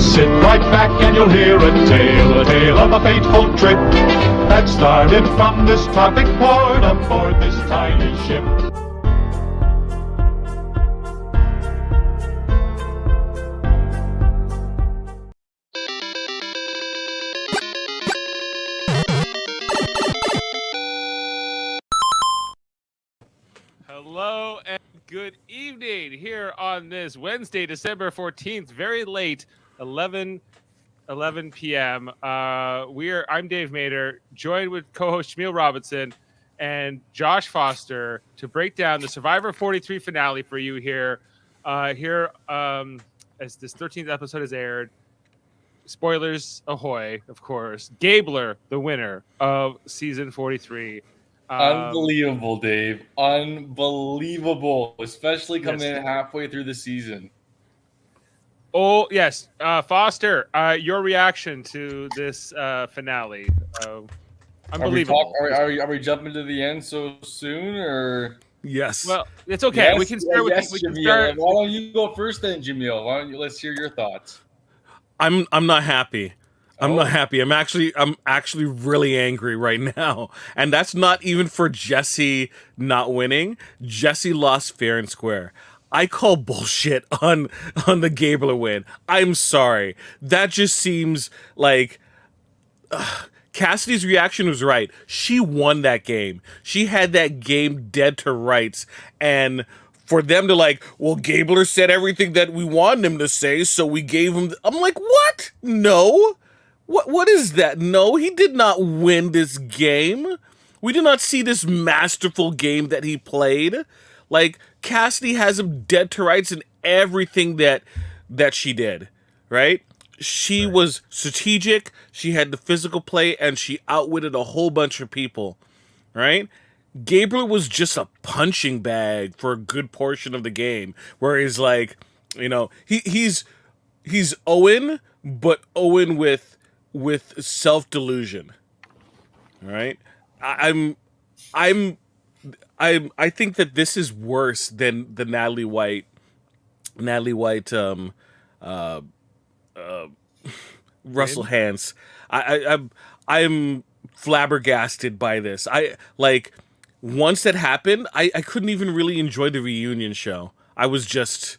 Sit right back and you'll hear a tale of a fateful trip that started from this tropic port aboard this tiny ship. Hello and good evening here on this Wednesday, December 14th, very late, 11 p.m. I'm Dave Mader, joined with co-host Jaemeel Robinson and Josh Foster to break down the Survivor 43 finale for you here. As this 13th episode has aired. Spoilers ahoy, of course. Gabler, the winner of season 43. Unbelievable, Dave. Unbelievable, especially coming in halfway through the season. Oh, yes. Foster, your reaction to this finale. Unbelievable. Are we jumping to the end so soon, or? Yes. Well, it's okay. Yes, we can start with Jaemeel. Why don't you go first then, Jaemeel? Let's hear your thoughts. I'm not happy. I'm not happy. I'm actually really angry right now. And that's not even for Jesse not winning. Jesse lost fair and square. I call bullshit on the Gabler win. I'm sorry. That just seems like Cassidy's reaction was right. She won that game. She had that game dead to rights. And for them to well, Gabler said everything that we wanted him to say, so we gave him. I'm like, what? No. What is that? No, he did not win this game. We did not see this masterful game that he played. Cassidy has him dead to rights in everything that she did, right? She was strategic, she had the physical play, and she outwitted a whole bunch of people, right? Gabler was just a punching bag for a good portion of the game, where he's he's Owen, but Owen with self-delusion. All right? I think that this is worse than the Natalie White Russell Hantz. I'm flabbergasted by this. Once that happened, I couldn't even really enjoy the reunion show. I was just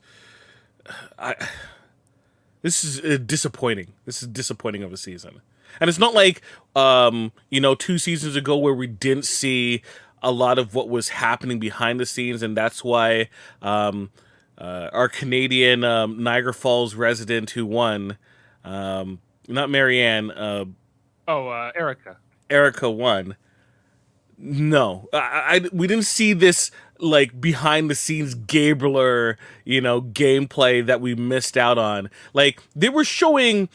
this is disappointing. This is disappointing of a season. And it's not 2 seasons ago where we didn't see a lot of what was happening behind the scenes, and that's why our Canadian Niagara Falls resident who won, not Marianne, Erica. Erica won. No, we didn't see this behind the scenes Gabler, gameplay that we missed out on. They were showing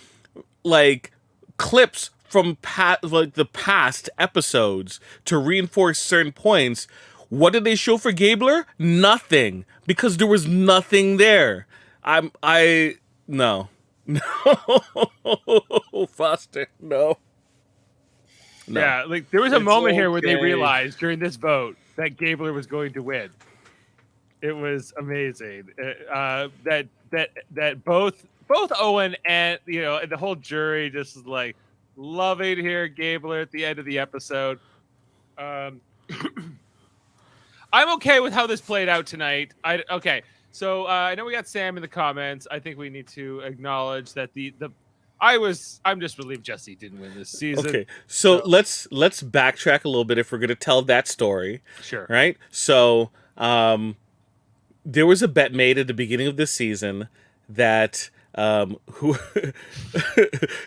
clips from the past episodes to reinforce certain points. What did they show for Gabler? Nothing, because there was nothing there. No, Foster, no. Yeah, there was a moment here where they realized during this vote that Gabler was going to win. It was amazing that both Owen and the whole jury just was loving here Gabler at the end of the episode. I'm okay with how this played out tonight. So I know we got Sam in the comments. I think we need to acknowledge that I'm just relieved Jesse didn't win this season. Okay, so let's backtrack a little bit if we're going to tell that story. Sure. Right? So there was a bet made at the beginning of this season that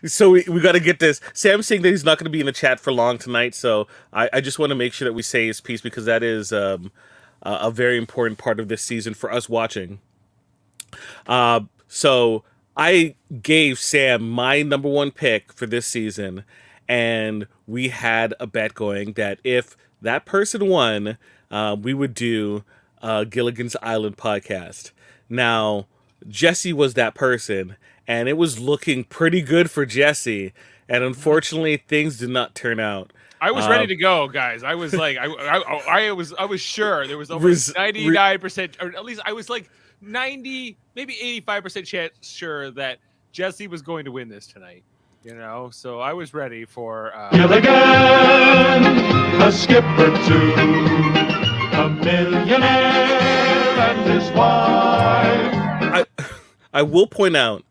so we got to get this. Sam's saying that he's not going to be in the chat for long tonight, so I just want to make sure that we say his piece, because that is a very important part of this season for us watching. So I gave Sam my number one pick for this season, and we had a bet going that if that person won, we would do Gilligan's Island podcast. Now, Jesse was that person, and it was looking pretty good for Jesse, and unfortunately, things did not turn out. I was ready to go, guys. I was I was sure there was over 99%, or at least I was 90, maybe 85% sure that Jesse was going to win this tonight. So I was ready for. Gilligan, a skipper too, a millionaire and his wife. I will point out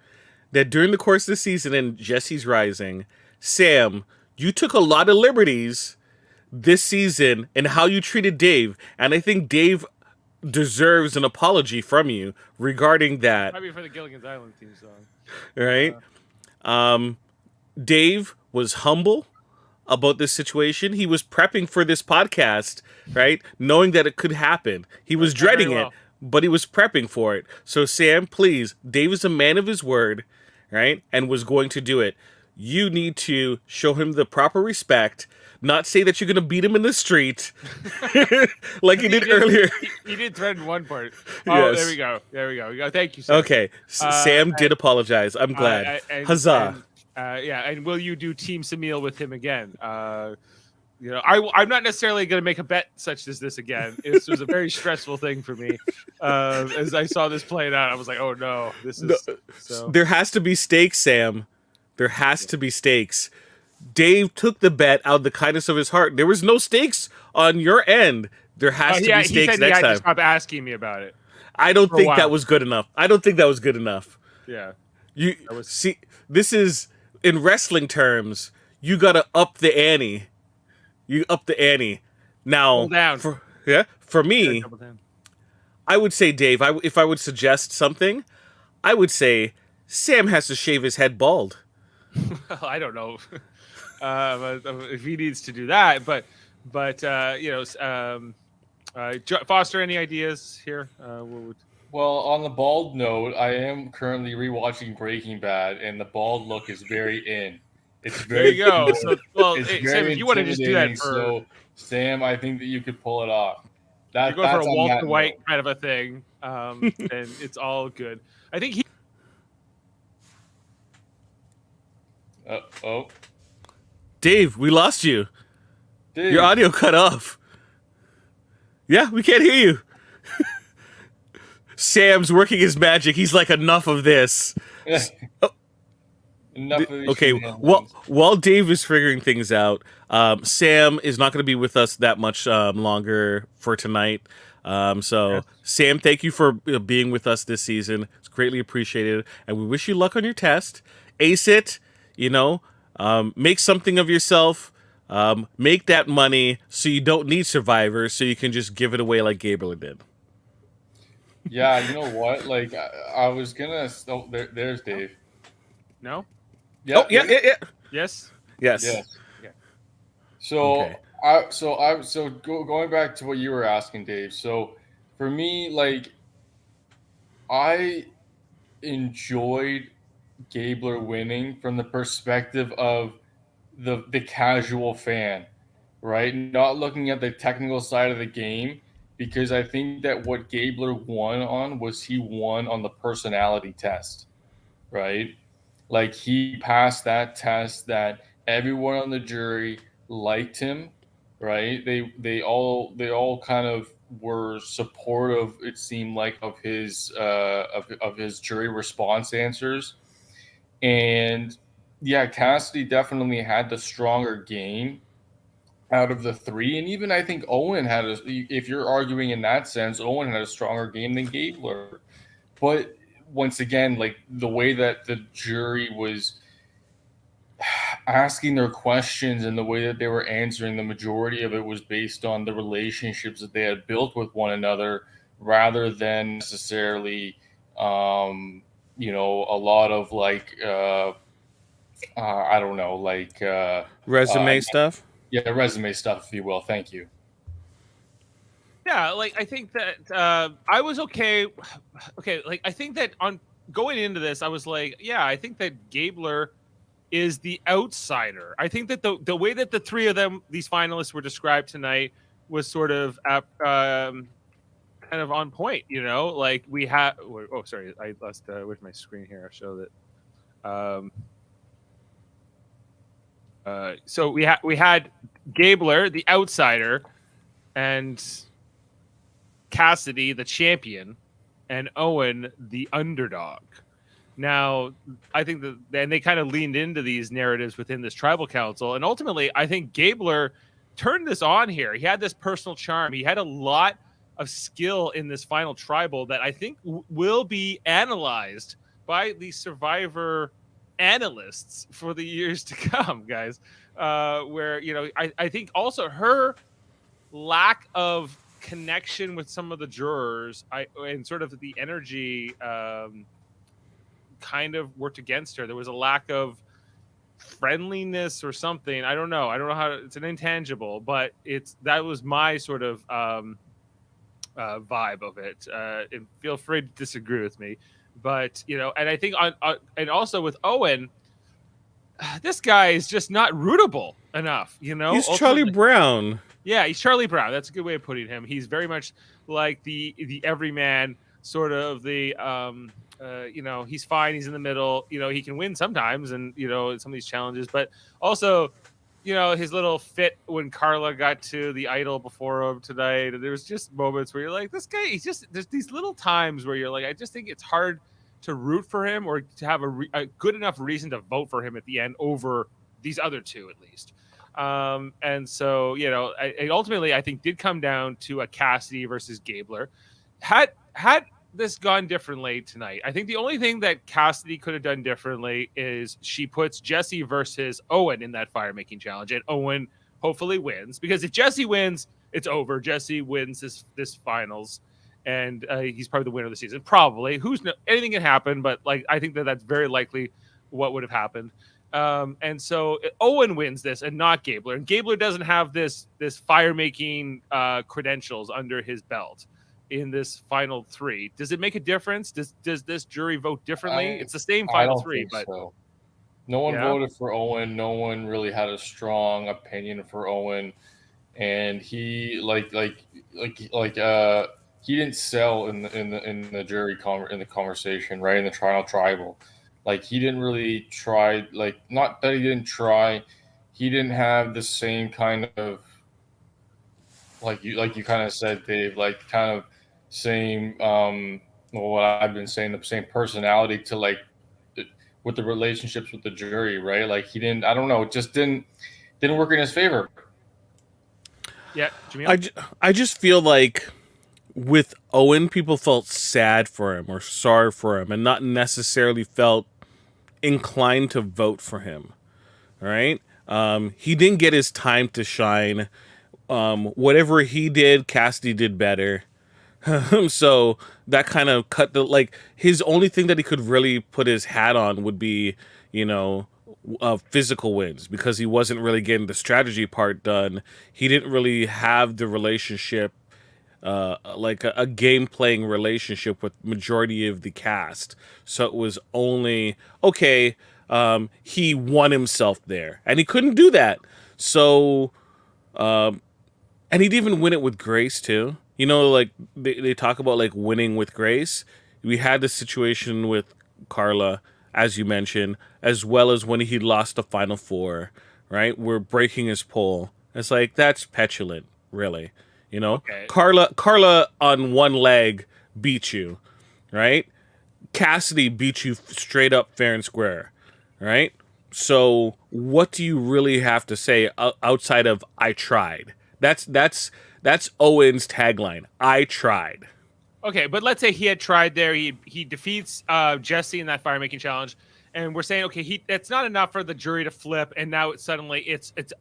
that during the course of the season in Jesse's Rising, Sam, you took a lot of liberties this season in how you treated Dave, and I think Dave deserves an apology from you regarding that. Maybe for the Gilligan's Island theme song. Right? Dave was humble about this situation. He was prepping for this podcast, right? Knowing that it could happen. He was dreading it, but he was prepping for it. So Sam, please, Dave is a man of his word, right? And was going to do it. You need to show him the proper respect, not say that you're going to beat him in the street like you did earlier. He did threaten one part. Oh, Yes. There we go. Thank you, sir. Okay. Sam did apologize. I'm glad. Huzzah. And will you do Team Samil with him again? I'm not necessarily going to make a bet such as this again. This was a very stressful thing for me. As I saw this playing out, I was like, oh no, this is... So. There has to be stakes, Sam. There has to be stakes. Dave took the bet out of the kindness of his heart. There was no stakes on your end. There has to be stakes he said next he had time. to stop asking me about it. I don't think that was good enough. Yeah. See, this is, in wrestling terms, you gotta up the ante. You up the ante. Now, for me, I would say, Dave, if I would suggest something, I would say Sam has to shave his head bald. I don't know if he needs to do that, but Foster, any ideas here? Well, on the bald note, I am currently rewatching Breaking Bad, and the bald look is very in. It's very there you go. So, Sam, if you want to just do that so Sam, I think that you could pull it off. You go for a Walter White kind of a thing, and it's all good. I think he. Dave, we lost you. Dave. Your audio cut off. Yeah, we can't hear you. Sam's working his magic. He's like, enough of this. Enough of these okay, while Dave is figuring things out, Sam is not going to be with us that much longer for tonight. Sam, thank you for being with us this season. It's greatly appreciated, and we wish you luck on your test. Ace it, make something of yourself. Make that money so you don't need Survivor, so you can just give it away like Gabriel did. Yeah, you know what? Like, I was gonna. Oh, there's Dave. No. Yeah. Oh, yeah. Yes. Yes. Yeah. So okay. Going back to what you were asking, Dave. So for me, like, I enjoyed Gabler winning from the perspective of the casual fan, right? Not looking at the technical side of the game, because I think that what Gabler won on was he won on the personality test, right? Like, he passed that test that everyone on the jury liked him, right? They all kind of were supportive, it seemed like, of his jury response answers. And yeah, Cassidy definitely had the stronger game out of the three. And even I think Owen if you're arguing in that sense, Owen had a stronger game than Gabler. But once again, like, the way that the jury was asking their questions and the way that they were answering, the majority of it was based on the relationships that they had built with one another, rather than necessarily, a lot of like, I don't know, like resume stuff. Yeah, resume stuff, if you will. Thank you. Yeah, like, I think that I was okay. Okay, like, I think that on going into this, I was like, yeah, I think that Gabler is the outsider. I think that the way that the three of them, these finalists, were described tonight, was sort of kind of on point. Like, we had. Oh, sorry, I lost. Where's my screen here? I'll show that. So we had Gabler, the outsider, and Cassidy, the champion, and Owen, the underdog. Now, I think that, and they kind of leaned into these narratives within this tribal council, and ultimately, I think Gabler turned this on here. He had this personal charm. He had a lot of skill in this final tribal that I think will be analyzed by the Survivor analysts for the years to come, guys. Where I think also her lack of connection with some of the jurors, and sort of the energy. Kind of worked against her. There was a lack of friendliness or something. I don't know. I don't know how it's an intangible, but that was my sort of vibe of it. And feel free to disagree with me, but and I think and also with Owen, this guy is just not rootable enough. He's Charlie Brown. Yeah, he's Charlie Brown. That's a good way of putting him. He's very much like the everyman, sort of the he's fine. He's in the middle. He can win sometimes, and some of these challenges, but also, his little fit when Carla got to the idol before him tonight. And there was just moments where you're like, this guy. There's these little times where you're like, I just think it's hard to root for him or to have a good enough reason to vote for him at the end over these other two, at least. And so, ultimately, I think did come down to a Cassidy versus Gabler. Had this gone differently tonight, I think the only thing that Cassidy could have done differently is she puts Jesse versus Owen in that fire making challenge, and Owen hopefully wins, because if Jesse wins, it's over. Jesse wins this finals, and he's probably the winner of the season. Probably, anything can happen, but I think that's very likely what would have happened. And so Owen wins this and not Gabler, and Gabler doesn't have this fire making credentials under his belt in this final three. Does it make a difference? Does this jury vote differently? It's the same final three, but so. No one voted for Owen. No one really had a strong opinion for Owen, and he he didn't sell in the jury in the conversation, right, in the trial tribal. He didn't really try. Not that he didn't try. He didn't have the same kind of like you kind of said, Dave. Kind of same. What I've been saying, the same personality to with the relationships with the jury, right? He didn't. I don't know. It just didn't work in his favor. Yeah, Jaemeel? I just feel like with Owen, people felt sad for him or sorry for him, and not necessarily felt inclined to vote for him. All right. He didn't get his time to shine. Whatever he did, Cassidy did better. So that kind of cut his only thing that he could really put his hat on would be, physical wins, because he wasn't really getting the strategy part done. He didn't really have the relationship, a game playing relationship with majority of the cast. So it was only okay. He won himself there, and he couldn't do that. So, and he'd even win it with grace too. They talk about winning with grace. We had the situation with Carla, as you mentioned, as well as when he lost the final four, right? We're breaking his pole. It's that's petulant, really. Okay. Carla on one leg beat you, right? Cassidy beat you straight up fair and square, right? So what do you really have to say outside of "I tried"? That's Owen's tagline. I tried. Okay, but let's say he had tried there. He defeats Jesse in that fire making challenge, and we're saying, okay, that's not enough for the jury to flip, and now it's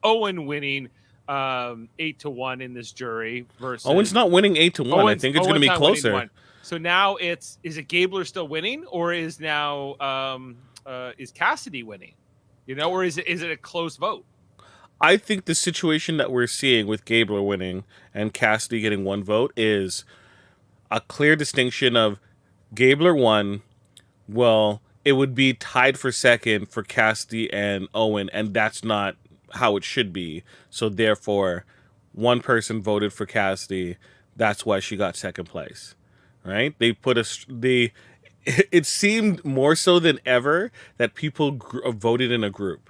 Owen winning 8-1 in this jury versus Owen's not winning 8-1. I think it's going to be closer. So now is it Gabler still winning, or is now is Cassidy winning? Or is it a close vote? I think the situation that we're seeing with Gabler winning and Cassidy getting one vote is a clear distinction of Gabler won. Well, it would be tied for second for Cassidy and Owen, and that's not how it should be. So therefore, one person voted for Cassidy. That's why she got second place, right? It seemed more so than ever that people voted in a group.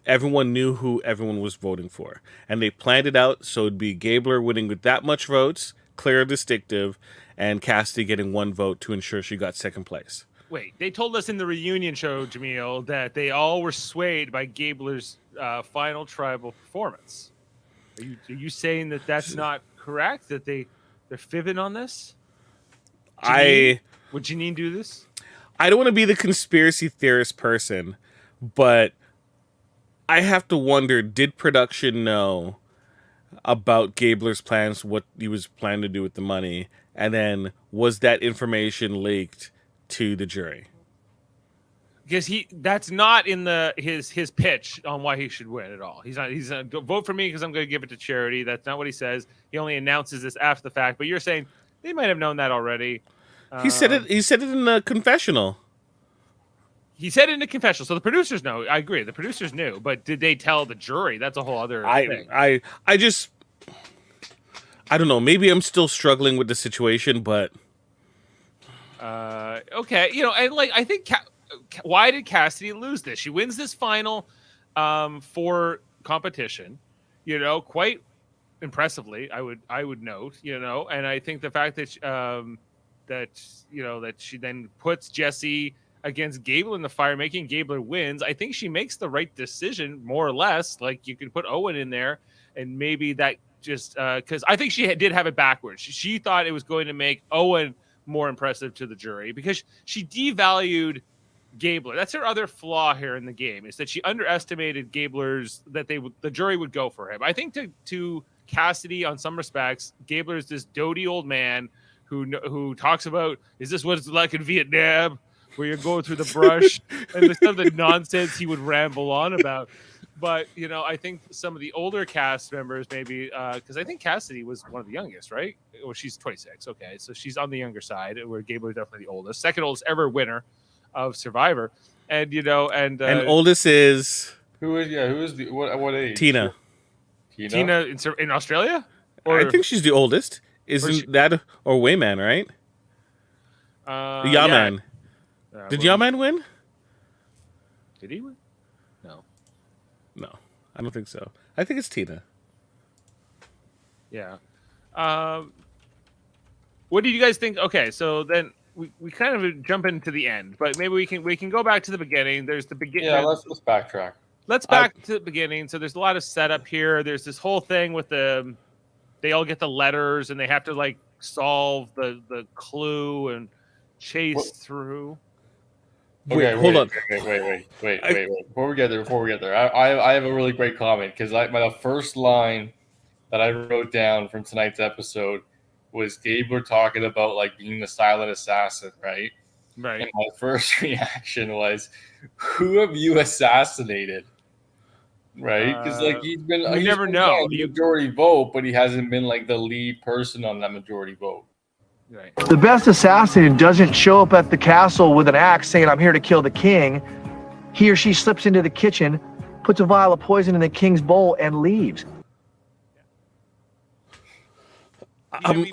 Everyone knew who everyone was voting for, and they planned it out so it'd be Gabler winning with that much votes, clear, distinctive, and Cassidy getting one vote to ensure she got second place. Wait, they told us in the reunion show, Jaemeel, that they all were swayed by Gabler's final tribal performance. Are you saying that that's not correct? That they're fibbing on this? Would Janine do this? I don't want to be the conspiracy theorist person, but I have to wonder, did production know about Gabler's plans, what he was planning to do with the money, and then was that information leaked to the jury? Because that's not in his pitch on why he should win at all. He's not vote for me because I'm going to give it to charity. That's not what he says. He only announces this after the fact. But you're saying they might have known that already. He said it in the confessional. He said it in the confessional, so the producers know. I agree, the producers knew, but did they tell the jury? That's a whole other thing. I don't know. Maybe I'm still struggling with the situation, but okay, and like I think, why did Cassidy lose this? She wins this final for competition, quite impressively. I would note, and I think the fact that that she then puts Jesse against Gabler in the fire, making Gabler wins. I think she makes the right decision, more or less. Like, you could put Owen in there, and maybe that just because I think she did have it backwards. She thought it was going to make Owen more impressive to the jury because she devalued Gabler. That's her other flaw here in the game, is that she underestimated Gabler's, that the jury would go for him. I think to Cassidy, on some respects, Gabler is this doty old man who talks about, is this what it's like in Vietnam, where you're going through the brush, and the stuff, the nonsense he would ramble on about. But, I think some of the older cast members, maybe, because I think Cassidy was one of the youngest, right? Well, she's 26. Okay, so she's on the younger side, where Gabler is definitely the oldest, second oldest ever winner of Survivor, and and oldest is who is the what age? Tina in Australia. I think she's the oldest. Isn't that or Wayman, right? Yaman. Did Yaman win? Did he win? No, I don't think so. I think it's Tina. Yeah. What did you guys think? Okay, so then we kind of jump into the end, but maybe we can go back to the beginning. There's the beginning. Yeah, let's backtrack. Let's back to the beginning. So there's a lot of setup here. There's this whole thing with they all get the letters and they have to like solve the clue and chase through. Okay, hold on. Wait. Before we get there, I have a really great comment, because the first line that I wrote down from tonight's episode was Gabler talking about like being the silent assassin, right? Right. And my first reaction was, "Who have you assassinated?" Right? Because like he's never know. Majority vote, but he hasn't been like the lead person on that majority vote. Right. The best assassin doesn't show up at the castle with an axe saying, "I'm here to kill the king." He or she slips into the kitchen, puts a vial of poison in the king's bowl, and leaves. I'm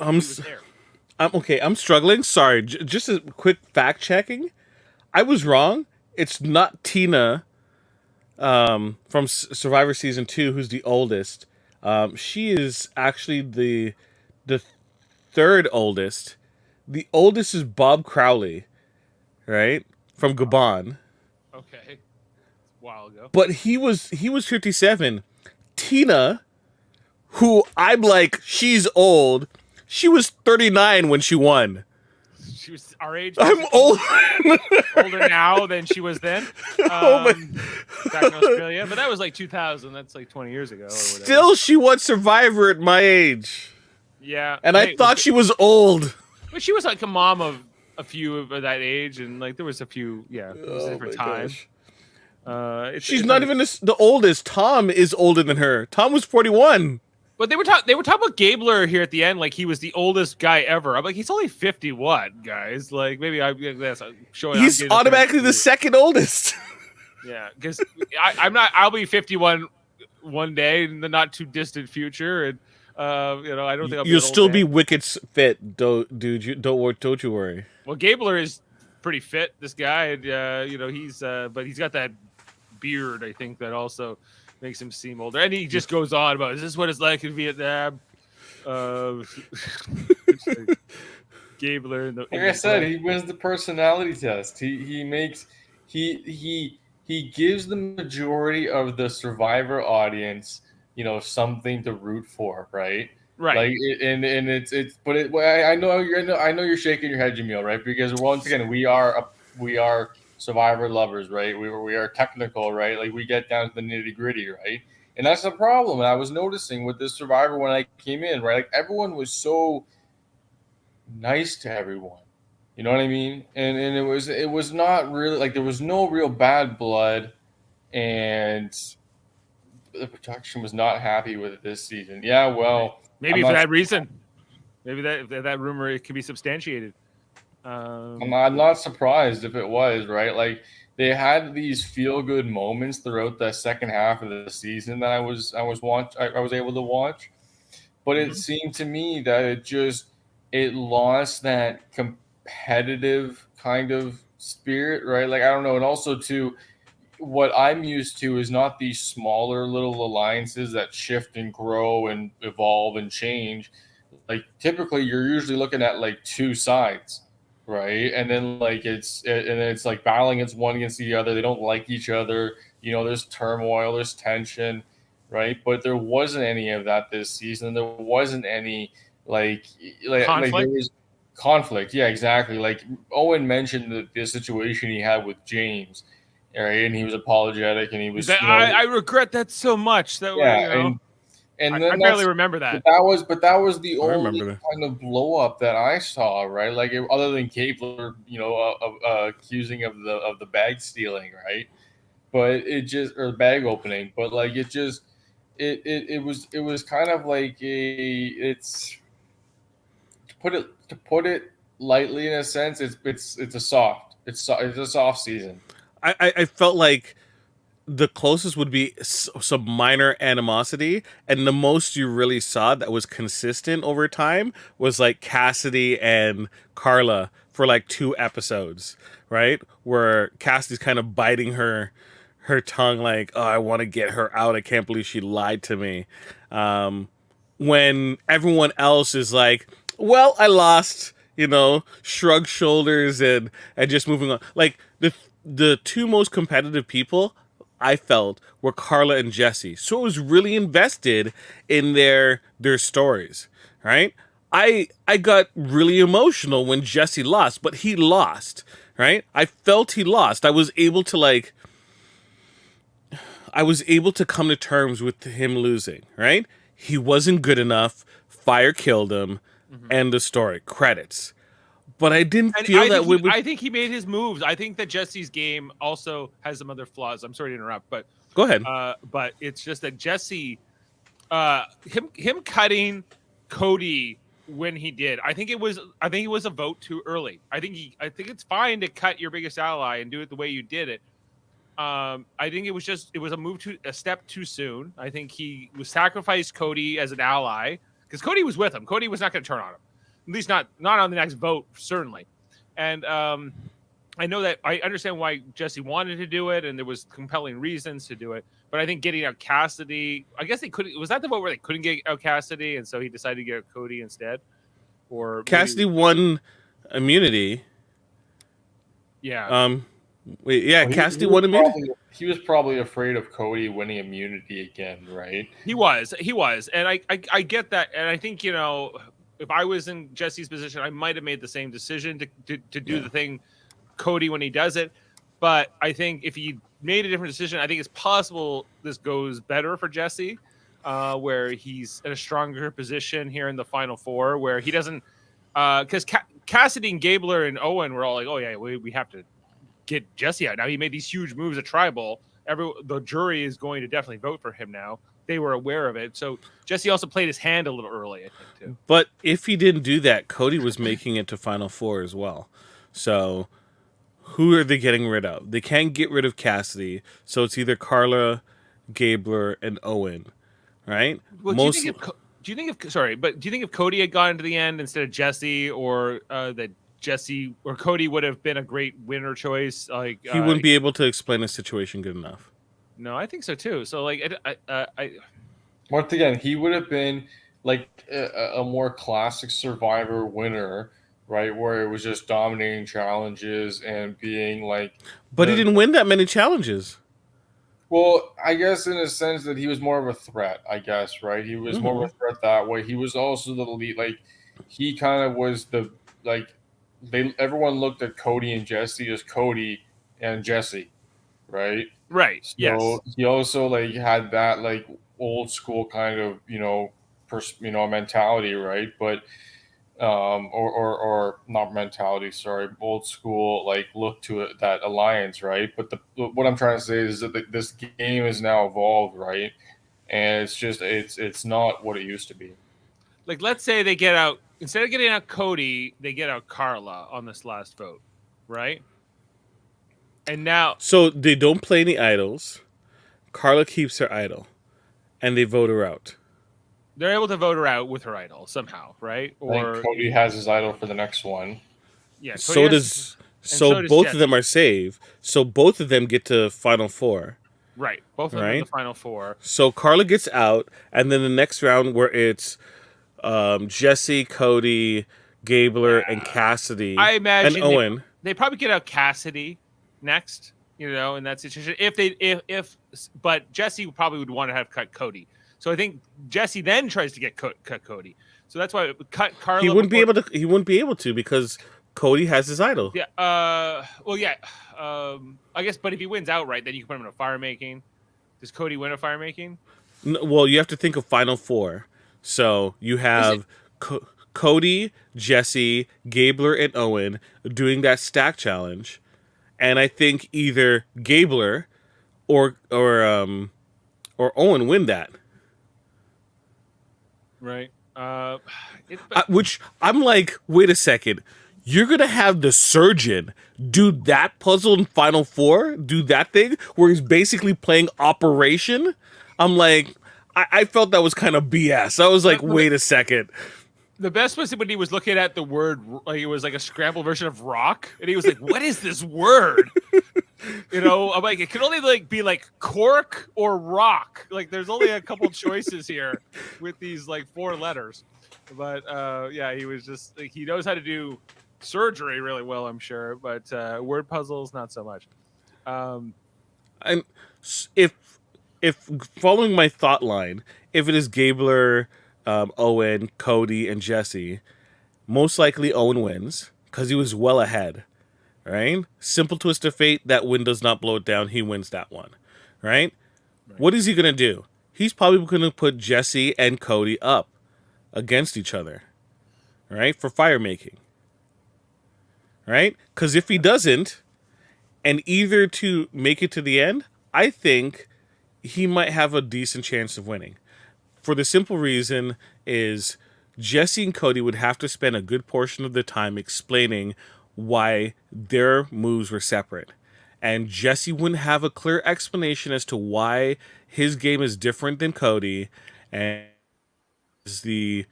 okay. I'm struggling. Sorry. Just a quick fact checking. I was wrong. It's not Tina from Survivor Season 2 who's the oldest. She is actually the third oldest. The oldest is Bob Crowley, right? From Gabon. Okay. It's a while ago. But he was 57. Tina, who I'm like, she's old. She was 39 when she won. She was our age. I'm old. Older now than she was then. Back in Australia. But that was like 2000. That's like 20 years ago. Or whatever. Still, she won Survivor at my age. Yeah. And I thought she was old. But she was like a mom of a few of that age. And like there was a few, it was a different time. She's not even the oldest. Tom is older than her. Tom was 41. But they were talking about Gabler here at the end, like he was the oldest guy ever. I'm like, he's only 51, guys. Like maybe that's showing. He's automatically the second oldest. Yeah, because I'm not. I'll be 51 one day in the not too distant future, and I don't think you'll still be wicked fit, dude. Don't you worry. Well, Gabler is pretty fit. This guy, and he's but he's got that beard. I think that also makes him seem older. And he just goes on about, is this what it's like in Vietnam? Gabler in the. Like I said, he wins the personality test. He gives the majority of the Survivor audience, something to root for, right? Right. Like, and it's, but I know you're shaking your head, Jaemeel, right? Because once again, we are Survivor lovers, right? We are technical, right? Like we get down to the nitty gritty, right? And that's the problem. And I was noticing with this Survivor when I came in, right? Like everyone was so nice to everyone. You know what I mean? And it was not really like there was no real bad blood, and the production was not happy with it this season. Yeah, well, maybe for that reason. Maybe that rumor it could be substantiated. I'm not surprised if it was, right. Like they had these feel good moments throughout the second half of the season that I was able to watch, but it seemed to me that it lost that competitive kind of spirit, right? Like I don't know, and also too, what I'm used to is not these smaller little alliances that shift and grow and evolve and change. Like typically, you're usually looking at like two sides, right? And then it's like battling against one against the other. They don't like each other. There's turmoil, there's tension, right? But there wasn't any of that this season. There wasn't any conflict. There was conflict. Yeah, exactly. Like Owen mentioned the situation he had with James, right? And he was apologetic, and he was. I regret that so much. That and I barely remember that. But that was the only kind of blow up that I saw, right? Like other than Gabler, accusing of the bag stealing, right? But or bag opening, but like it was kind of like it's to put it lightly in a sense. It's a soft season. I felt like the closest would be some minor animosity, and the most you really saw that was consistent over time was like Cassidy and Carla for like 2 episodes, right? Where Cassidy's kind of biting her tongue like, oh, I want to get her out. I can't believe she lied to me. When everyone else is like, well, I lost, shrug shoulders and just moving on. Like the 2 most competitive people I felt were Carla and Jesse. So it was really invested in their stories, right? I got really emotional when Jesse lost, but he lost, right? I felt he lost. I was able to come to terms with him losing, right? He wasn't good enough. Fire killed him. End of story. Credits. But I didn't feel I think he made his moves. I think that Jesse's game also has some other flaws. I'm sorry to interrupt, but go ahead. But it's just that Jesse, him cutting Cody when he did, I think it was a vote too early. I think it's fine to cut your biggest ally and do it the way you did it. I think it was a step too soon. I think he was sacrificed Cody as an ally because Cody was with him. Cody was not going to turn on him. At least not on the next vote, certainly. And I know that I understand why Jesse wanted to do it, and there was compelling reasons to do it. But I think getting out Cassidy, I guess they couldn't. Was that the vote where they couldn't get out Cassidy, and so he decided to get out Cody instead? Or Cassidy won immunity. Yeah. Cassidy won immunity. He was probably afraid of Cody winning immunity again, right? He was, and I get that, and I think if I was in Jesse's position, I might have made the same decision to do the thing Cody when he does it. But I think if he made a different decision, I think it's possible this goes better for Jesse, where he's in a stronger position here in the Final Four, where he doesn't because Cassidy and Gabler and Owen were all like, oh yeah, we have to get Jesse out. Now he made these huge moves at Tribal. The jury is going to definitely vote for him now. They were aware of it. So Jesse also played his hand a little early, I think, too. But if he didn't do that, Cody was making it to Final Four as well. So who are they getting rid of? They can't get rid of Cassidy. So it's either Carla, Gabler, and Owen, right? Well, do you think if Cody had gone to the end instead of Jesse, or that Jesse or Cody would have been a great winner choice? Like he wouldn't be able to explain the situation good enough. No, I think so too. So like, I once again, he would have been like a more classic Survivor winner right? Where it was just dominating challenges and being like. But he didn't win that many challenges. Well, I guess in a sense that he was more of a threat, I guess, right? He was more of a threat that way. He was also the lead, like he kind of was the like everyone looked at Cody and Jesse as Cody and Jesse, right? Right. So Yes. he also like had that like old school kind of mentality, right? But or not mentality, sorry, old school like look to it, that alliance, right? But what I'm trying to say is that this game is now evolved, right? And it's just it's not what it used to be. Like, let's say they get out, instead of getting out Cody, they get out Carla on this last vote, right? And now, So they don't play any idols. Carla keeps her idol, and they vote her out. they're able to vote her out with her idol somehow, right? I think Cody has his idol for the next one. Yeah. Cody So has- does so does both Jesse. of them are saved. So both of them get to final four. Right. Both of them in the final four. So Carla gets out, and then the next round where it's Jesse, Cody, Gabler, and Cassidy, I imagine and Owen. they probably get out Cassidy next, in that situation. But Jesse probably would want to have cut Cody. So I think Jesse then tries to get cut Cody. So that's why it would cut Carla. He wouldn't be able to. He wouldn't be able to because Cody has his idol. Yeah. Well, yeah. I guess, but if he wins outright, then you can put him in a fire making. Does Cody win a fire making? Well, you have to think of final four. So you have Cody, Jesse, Gabler, and Owen doing that stack challenge, and I think either Gabler or Owen win that. Right. Which I'm like, wait a second. You're going to have the surgeon do that puzzle in Final Four? Do that thing where he's basically playing Operation? I'm like, I felt that was kind of BS. I was like, wait a second. The best was when he was looking at the word, like it was like a scrambled version of rock, and he was like, "What is this word?" I'm like, it could only like be like cork or rock. Like, there's only a couple choices here with these like 4 letters. But yeah, he was just like, he knows how to do surgery really well, I'm sure, but word puzzles not so much. I'm if following my thought line, if it is Gabler, Owen, Cody, and Jesse, most likely Owen wins because he was well ahead, right? Simple twist of fate, that win does not blow it down. He wins that one, right? What is he going to do? He's probably going to put Jesse and Cody up against each other, right? For fire making, right? Because if he doesn't, and either to make it to the end, I think he might have a decent chance of winning. For the simple reason is Jesse and Cody would have to spend a good portion of the time explaining why their moves were separate. And Jesse wouldn't have a clear explanation as to why his game is different than Cody. And we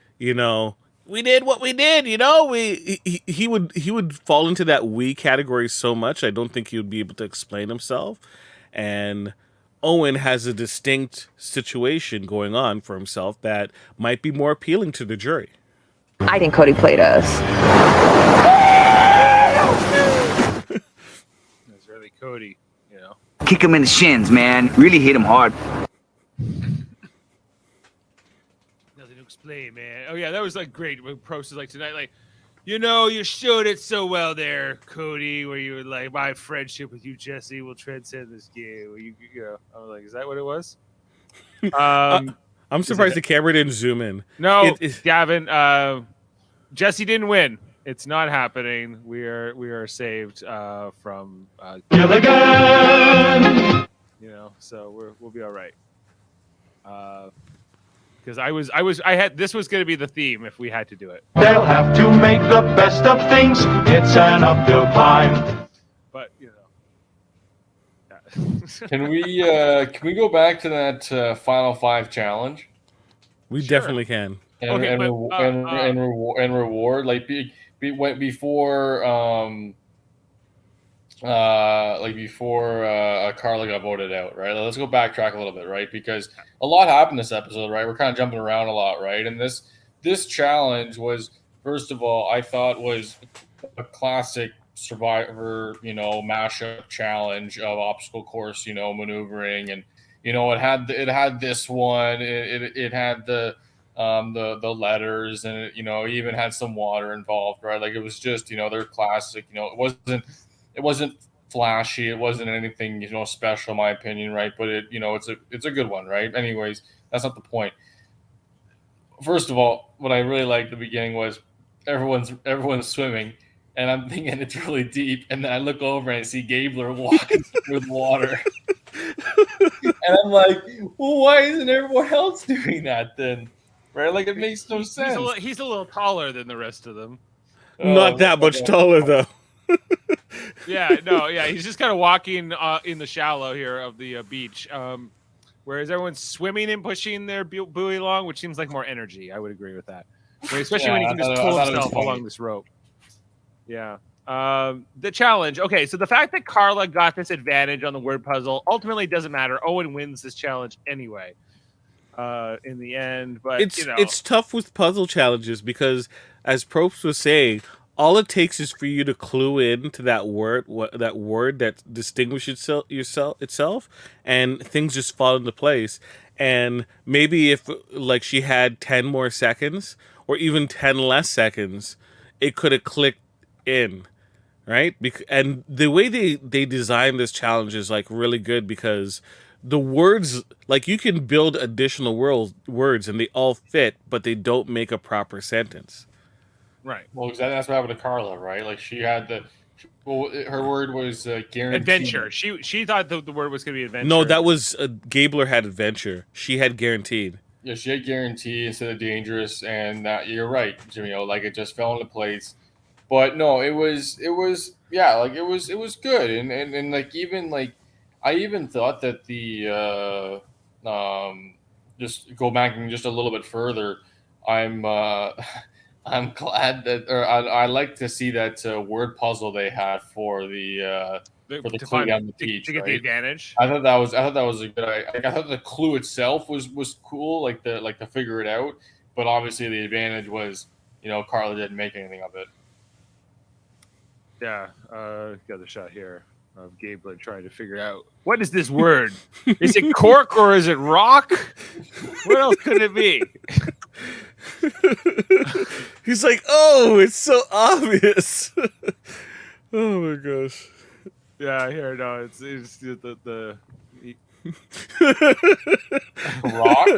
did what we did, he would fall into that we category so much. I don't think he would be able to explain himself. And Owen has a distinct situation going on for himself that might be more appealing to the jury. I think Cody played us. It's really Cody, Kick him in the shins, man. Really hit him hard. Nothing to explain, man. Oh yeah, that was like great. When Prost is like tonight, like, you showed it so well there, Cody, where you were like, my friendship with you, Jesse, will transcend this game. I was like, is that what it was? I'm surprised the camera didn't zoom in. No, Gavin. Jesse didn't win. It's not happening. We are saved from Gilligan! So we'll be all right. Because this was going to be the theme if we had to do it. They'll have to make the best of things. It's an uphill climb. But yeah. Can we go back to that Final 5 challenge? We definitely can. And reward like before Carla got voted out, right? Let's go backtrack a little bit, right? Because a lot happened this episode, right? We're kind of jumping around a lot, right? And this challenge was first of all, I thought was a classic Survivor, mashup challenge of obstacle course, maneuvering, and it had this one, it had the letters, and it even had some water involved, right? Like it was just their classic. It wasn't flashy, it wasn't anything special in my opinion, right? But it's a good one, right? Anyways, that's not the point. First of all, what I really liked at the beginning was everyone's swimming, and I'm thinking it's really deep, and then I look over and I see Gabler walking through the water, and I'm like, well, why isn't everyone else doing that then? Right? Like it makes no sense. He's a little taller than the rest of them. Not that much taller though. Yeah, no, yeah, he's just kind of walking in the shallow here of the beach. Whereas everyone's swimming and pushing their buoy along, which seems like more energy. I would agree with that, especially when he can just pull himself along this rope. Yeah. The challenge. Okay, so the fact that Carla got this advantage on the word puzzle ultimately doesn't matter. Owen wins this challenge anyway. In the end, but it's tough with puzzle challenges because, as Probst was saying, all it takes is for you to clue in to that word that distinguishes itself, and things just fall into place. And maybe if like she had 10 more seconds or even 10 less seconds, it could have clicked in, right? And the way they design this challenge is like really good because the words, like you can build additional words and they all fit, but they don't make a proper sentence. Right. Well, exactly. That's what happened to Carla, right? Like she had her word was guaranteed. Adventure. She thought the word was going to be adventure. No, that was Gabler had adventure. She had guaranteed. Yeah, she had guarantee instead of dangerous, and you're right, Jimmy. Like it just fell into place. But no, it was like it was good, and like even like I even thought that the just go back and just a little bit further. I'm I'm glad that, or I like to see that word puzzle they had for the clue down the beach to get the advantage. I thought that was a good. I thought the clue itself was cool, like to figure it out. But obviously the advantage was Carla didn't make anything of it. Yeah, got the shot here of Gabler trying to figure out what is this word? Is it cork or is it rock? What else could it be? He's like, oh, it's so obvious. Oh my gosh. Yeah, here, no, it's the rock.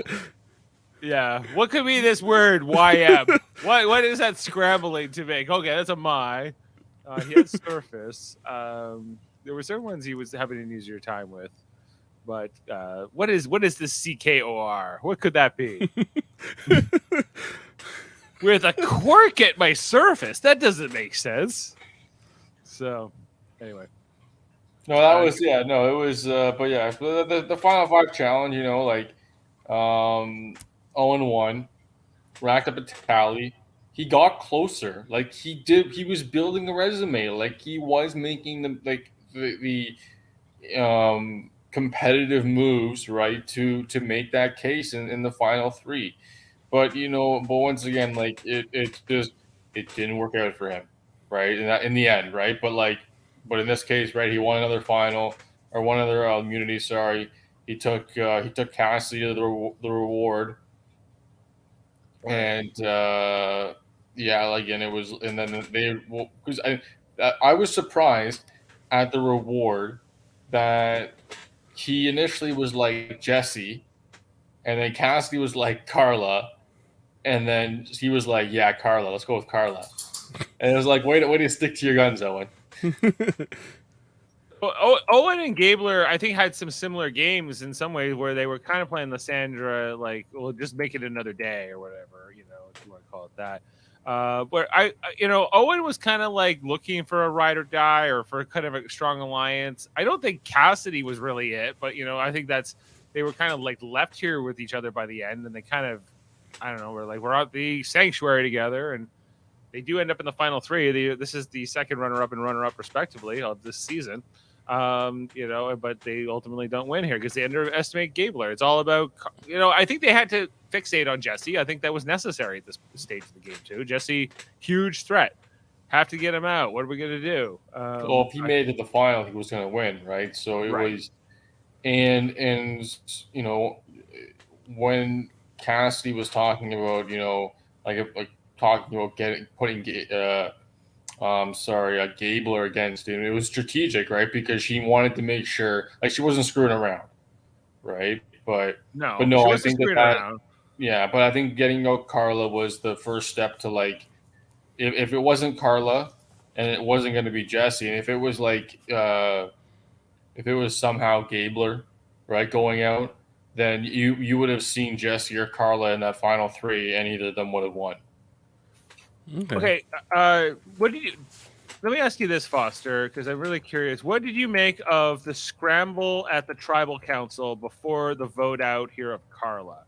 Yeah, what could be this word? YM. What is that scrambling to make? Okay, that's a my. He had surface. There were certain ones he was having an easier time with, but what is this CKOR? What could that be? With a quirk at my surface, that doesn't make sense. So, anyway. No, that was it was but yeah, the final five challenge, Owen won, racked up a tally. He got closer. Like he was building a resume. Like he was making the competitive moves, right, to make that case in the final three. But but once again, like it didn't work out for him, right? In the end, right? But in this case, right, he won another final or one other immunity. Sorry, he took Cassidy to the reward, and and it was, and then because I was surprised at the reward that he initially was like Jesse, and then Cassidy was like Carla, and then he was like, yeah, Carla, let's go with Carla, and it was like, way to stick to your guns, Owen. Well, Owen and Gabler, I think, had some similar games in some ways where they were kind of playing Lysandra, like, well, just make it another day or whatever, if you want to call it that. But Owen was kind of like looking for a ride or die or for kind of a strong alliance. I don't think Cassidy was really it, but I think they were kind of like left here with each other by the end, and they kind of, I don't know, we're at the sanctuary together, and they do end up in the final three. This is the second runner-up and runner-up respectively of this season. But they ultimately don't win here because they underestimate Gabler. It's all about, I think they had to fixate on Jesse. I think that was necessary at this stage of the game too. Jesse, huge threat. Have to get him out. What are we going to do? Well, if he made it to the final, he was going to win, right? So it was, and when Cassidy was talking about, like talking about putting Gabler against him, it was strategic, right? Because she wanted to make sure, like, she wasn't screwing around, right? But no, I think but I think getting out Carla was the first step to, like, if it wasn't Carla and it wasn't going to be Jesse, and if it was like if it was somehow Gabler, right, going out, then you would have seen Jesse or Carla in that final three, and either of them would have won. Okay. What did you? Let me ask you this, Foster, because I'm really curious. What did you make of the scramble at the tribal council before the vote out here of Carla,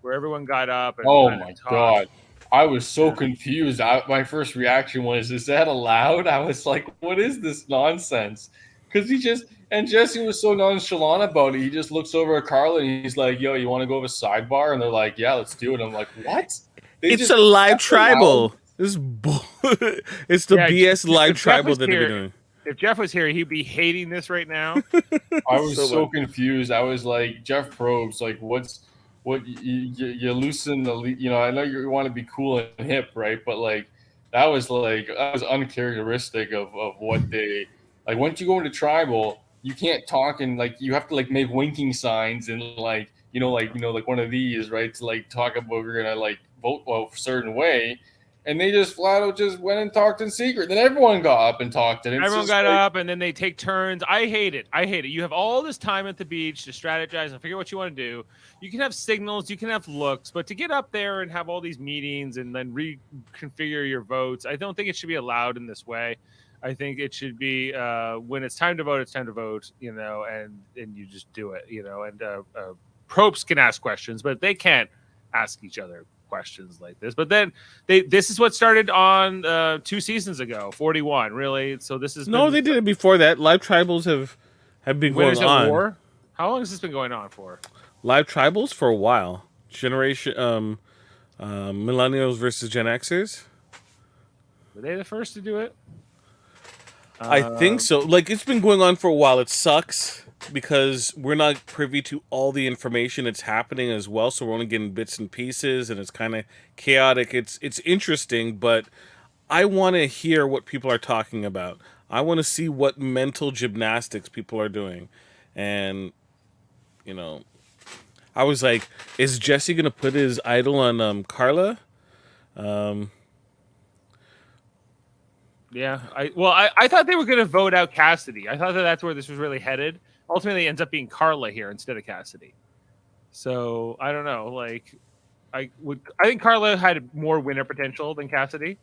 where everyone got up? And oh my God. I was so confused. My first reaction was, is that allowed? I was like, what is this nonsense? Because Jesse was so nonchalant about it. He just looks over at Carla and he's like, yo, you want to go have a sidebar? And they're like, yeah, let's do it. I'm like, what? It's a live tribal. It's the BS live tribal that they're doing. If Jeff was here, he'd be hating this right now. I was so confused. I was like, Jeff Probst, like, what you loosen the, I know you want to be cool and hip, right? But that was uncharacteristic of what they, like, once you go into tribal, you can't talk and, like, you have to, like, make winking signs and, like, like one of these, right? To, like, talk about we're going to, like, vote a certain way. And they just flat out just went and talked in secret. Then everyone got up and talked. And everyone got up, and then they take turns. I hate it. You have all this time at the beach to strategize and figure out what you want to do. You can have signals, you can have looks, but to get up there and have all these meetings and then reconfigure your votes, I don't think it should be allowed in this way. I think it should be when it's time to vote, it's time to vote, and you just do it, and probes can ask questions, but they can't ask each other questions like this. But then this is what started on 2 seasons ago, 41, really. So this is they did it before that. Live tribals have been going on. War? How long has this been going on for? Live tribals for a while. Generation millennials versus Gen Xers. Were they the first to do it? I think so. Like, it's been going on for a while. It sucks because we're not privy to all the information that's happening as well, so we're only getting bits and pieces, and it's kind of chaotic. It's interesting, but I want to hear what people are talking about. I want to see what mental gymnastics people are doing. And, I was like, is Jesse going to put his idol on Carla? Yeah. I thought they were going to vote out Cassidy. I thought that's where this was really headed. Ultimately, it ends up being Carla here instead of Cassidy. So I don't know. I think Carla had more winner potential than Cassidy,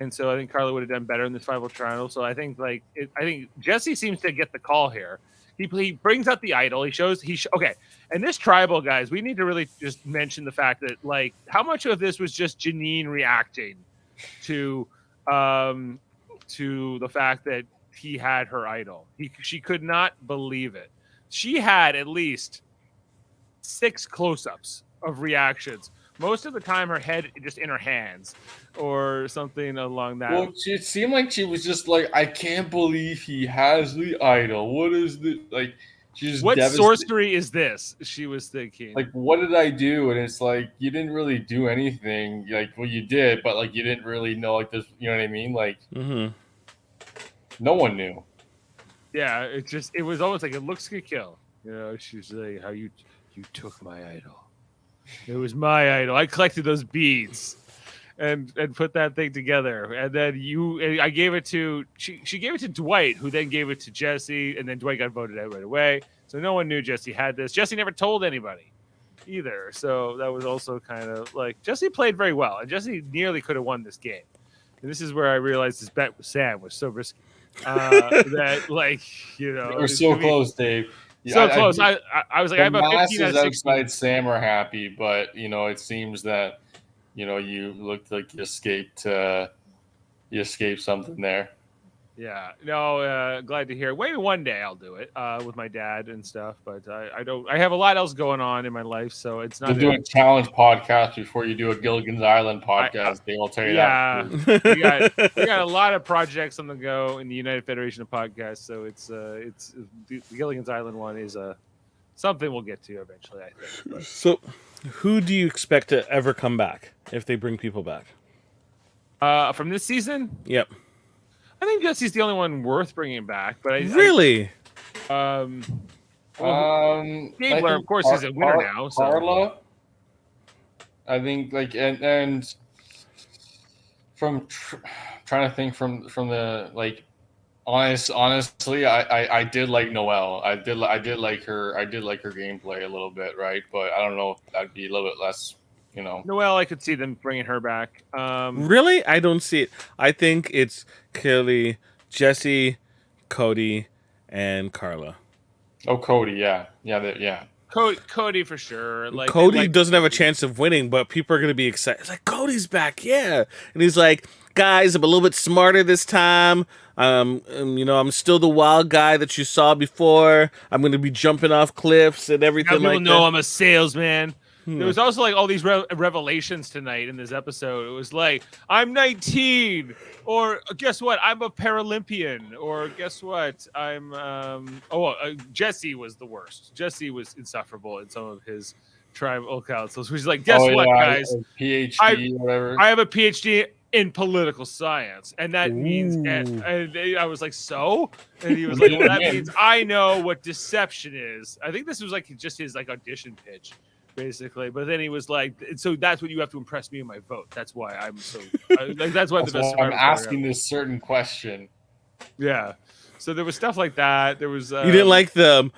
and so I think Carla would have done better in this final trial. So I think I think Jesse seems to get the call here. He brings out the idol. Okay. And this tribal, guys, we need to really just mention the fact that how much of this was just Janine reacting to the fact that he had her idol. She could not believe it. She had at least 6 close-ups of reactions. Most of the time, her head just in her hands or something along that. Well, it seemed like she was just like, I can't believe he has the idol. What is the She's what sorcery is this? She was thinking. Like, what did I do? And it's like, you didn't really do anything. Well, you did, but you didn't really know this. You know what I mean? No one knew. Yeah, it was almost like it looks could kill. She's like, how you took my idol. It was my idol. I collected those beads and put that thing together. And then I gave it to, she gave it to Dwight, who then gave it to Jesse, and then Dwight got voted out right away. So no one knew Jesse had this. Jesse never told anybody either. So that was also kind of Jesse played very well, and Jesse nearly could have won this game. And this is where I realized his bet with Sam was so risky. That we're so close, Dave. So close. I was like, I have a 15 out of 16. Outside Sam are happy, but it seems that you looked like you escaped something there. Yeah, no, glad to hear. Maybe one day I'll do it with my dad and stuff, but I don't. I have a lot else going on in my life, so it's You'll not. do a challenge podcast before you do a Gilligan's Island I, podcast. They will tell you yeah, that. we got a lot of projects on the go in the United Federation of Podcasts, so it's the Gilligan's Island one is something we'll get to eventually, I think. But. So, who do you expect to ever come back if they bring people back? From this season, Yep. I think Jesse's the only one worth bringing back. But Really? Gabler, I think of course, is a winner now. So. Carla, I think, like, and from trying to think from the like, honestly, I did like Noelle. I did like her gameplay a little bit, right? But I don't know if that'd be a little bit less. Noelle, I could see them bringing her back. Really? I don't see it. I think it's clearly Jesse, Cody, and Carla. Oh, Cody, yeah. Cody for sure. Like Cody doesn't have a chance of winning, but people are going to be excited. It's like, Cody's back, yeah. And he's like, guys, I'm a little bit smarter this time. I'm still the wild guy that you saw before. I'm going to be jumping off cliffs and everything now like people know that. I'm a salesman. There was also like all these revelations tonight in this episode. It was like, I'm 19, or guess what? I'm a Paralympian, or guess what? I'm Jesse was the worst. Jesse was insufferable in some of his tribal councils. Which is like, guess what, guys? PhD, whatever. I have a PhD in political science, and that means. And I was like, so, and he was like, well, that means I know what deception is. I think this was like just his like audition pitch. Basically, but then he was like, "So that's what you have to impress me in my vote. That's why I'm so like that's why the best." I'm asking this certain question. Yeah, so there was stuff like that. There was you didn't like the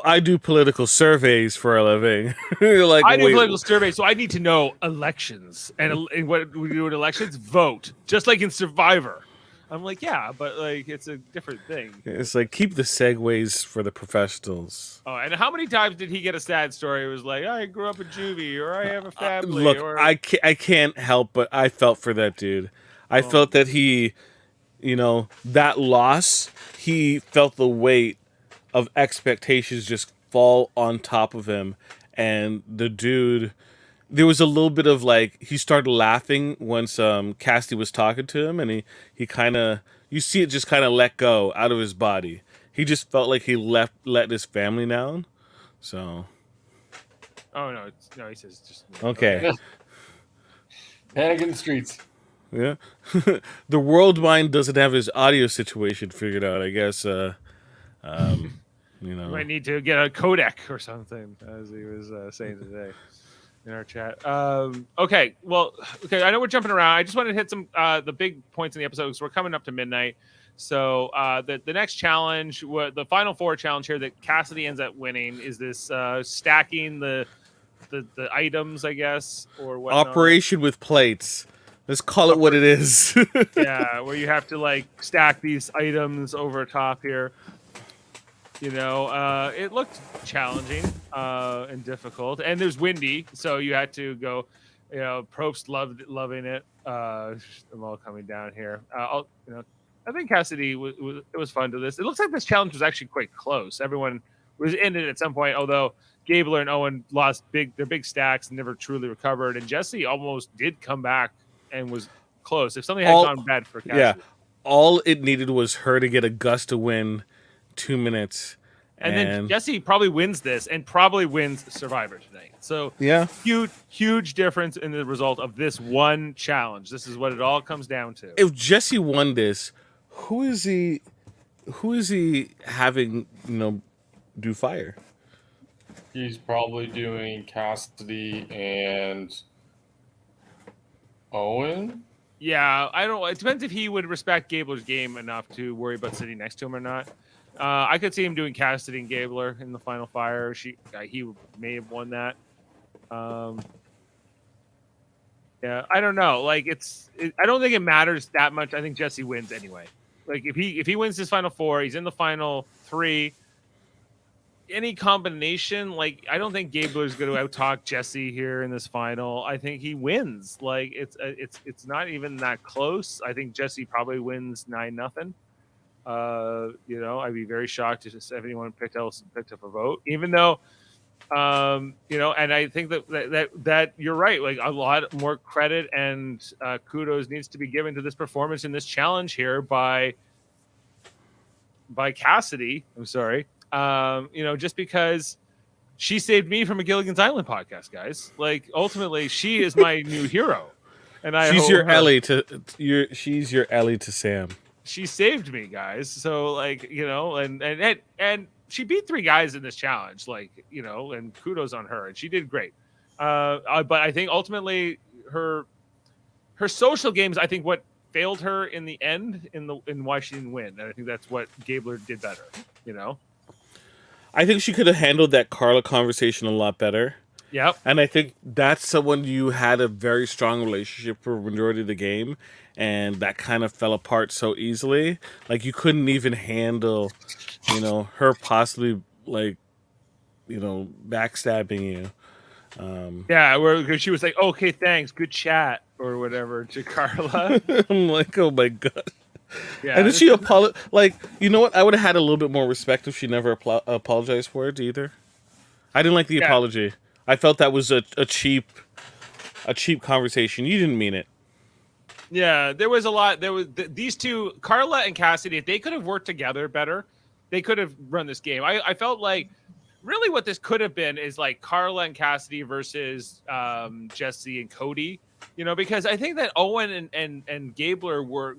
I do political surveys for a living. You're like, I do political surveys, so I need to know elections and what we do in elections. Vote just like in Survivor. I'm like, yeah, but like it's a different thing. It's like, keep the segues for the professionals. Oh, and how many times did he get a sad story? It was like, I grew up in juvie, or I have a family. Look, or... I can't help but I felt for that dude. I felt that he, that loss, he felt the weight of expectations just fall on top of him. And the dude, there was a little bit of like, he started laughing once Cassidy was talking to him, and he kind of, you see it just kind of let go out of his body. He just felt like he let his family down. So. Oh no, he says just Okay. Panic in the streets. Yeah. The world mind doesn't have his audio situation figured out, I guess. You might need to get a codec or something, as he was saying today in our chat. Okay, I know we're jumping around. I just wanted to hit some the big points in the episode because we're coming up to midnight. So the next challenge, the final four challenge here that Cassidy ends up winning, is this stacking the items, I guess, or what? Operation with plates. Let's call it what it is. Yeah, where you have to like stack these items over top here. It looked challenging and difficult, and there's windy, so you had to go. Probst loving it. I'm all coming down here. I think Cassidy it was fun to this. It looks like this challenge was actually quite close. Everyone was ended at some point, although Gabler and Owen lost their big stacks and never truly recovered, and Jesse almost did come back and was close. If something had gone bad for Cassidy. Yeah, all it needed was her to get a gust to win 2 minutes. And then Jesse probably wins this and probably wins Survivor tonight. So yeah, huge difference in the result of this one challenge. This is what it all comes down to. If Jesse won this, who is he having, do fire? He's probably doing Cassidy and Owen. Yeah, I don't. It depends if he would respect Gabler's game enough to worry about sitting next to him or not. I could see him doing Cassidy and Gabler in the final fire. He may have won that. Yeah, I don't know. Like I don't think it matters that much. I think Jesse wins anyway. Like if he wins his final four, he's in the final three. Any combination, like I don't think Gabler's going to outtalk Jesse here in this final. I think he wins. Like it's not even that close. I think Jesse probably wins 9-0. I'd be very shocked if anyone picked up a vote, even though, and I think that you're right. Like a lot more credit and kudos needs to be given to this performance in this challenge here by Cassidy. I'm sorry. Just because she saved me from a Gilligan's Island podcast, guys. Like ultimately, she is my new hero, and She's your Ellie she's your Ellie to Sam. She saved me, guys. So and she beat 3 guys in this challenge, and kudos on her, and she did great. But I think ultimately her social games, I think what failed her in the end in why she didn't win, and I think that's what Gabler did better. I think she could have handled that Carla conversation a lot better. Yep. And I think that's someone you had a very strong relationship for a majority of the game, and that kind of fell apart so easily. Like you couldn't even handle, her possibly backstabbing you. Where she was like, "Okay, thanks, good chat," or whatever to Carla. I'm like, oh my god. Yeah, and then she apologized. Like, you know what? I would have had a little bit more respect if she never apologized for it either. I didn't like the apology. I felt that was a cheap conversation. You didn't mean it. Yeah, there was a lot. There was these two, Carla and Cassidy. If they could have worked together better, they could have run this game. I felt like really what this could have been is like Carla and Cassidy versus Jesse and Cody. Because I think that Owen and Gabler were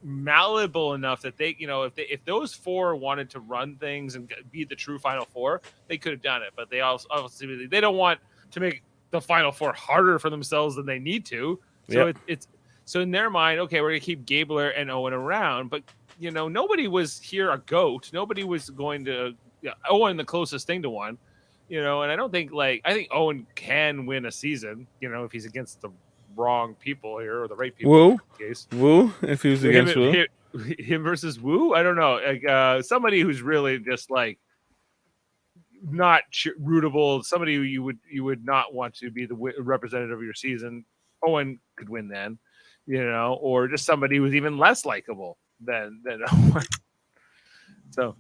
malleable enough that they, if those 4 wanted to run things and be the true Final 4, they could have done it. But they also obviously they don't want to make the Final 4 harder for themselves than they need to. So it's so in their mind, okay, we're gonna keep Gabler and Owen around, but nobody was here a goat. Nobody was going to Owen the closest thing to one, and I don't think I think Owen can win a season, if he's against the wrong people here or the right people. Woo, in this case. Woo. If he was against Woo, him versus Woo, I don't know. Somebody who's really just not rootable. Somebody who you would not want to be the representative of your season. Owen could win then, or just somebody who's even less likable than Owen. So,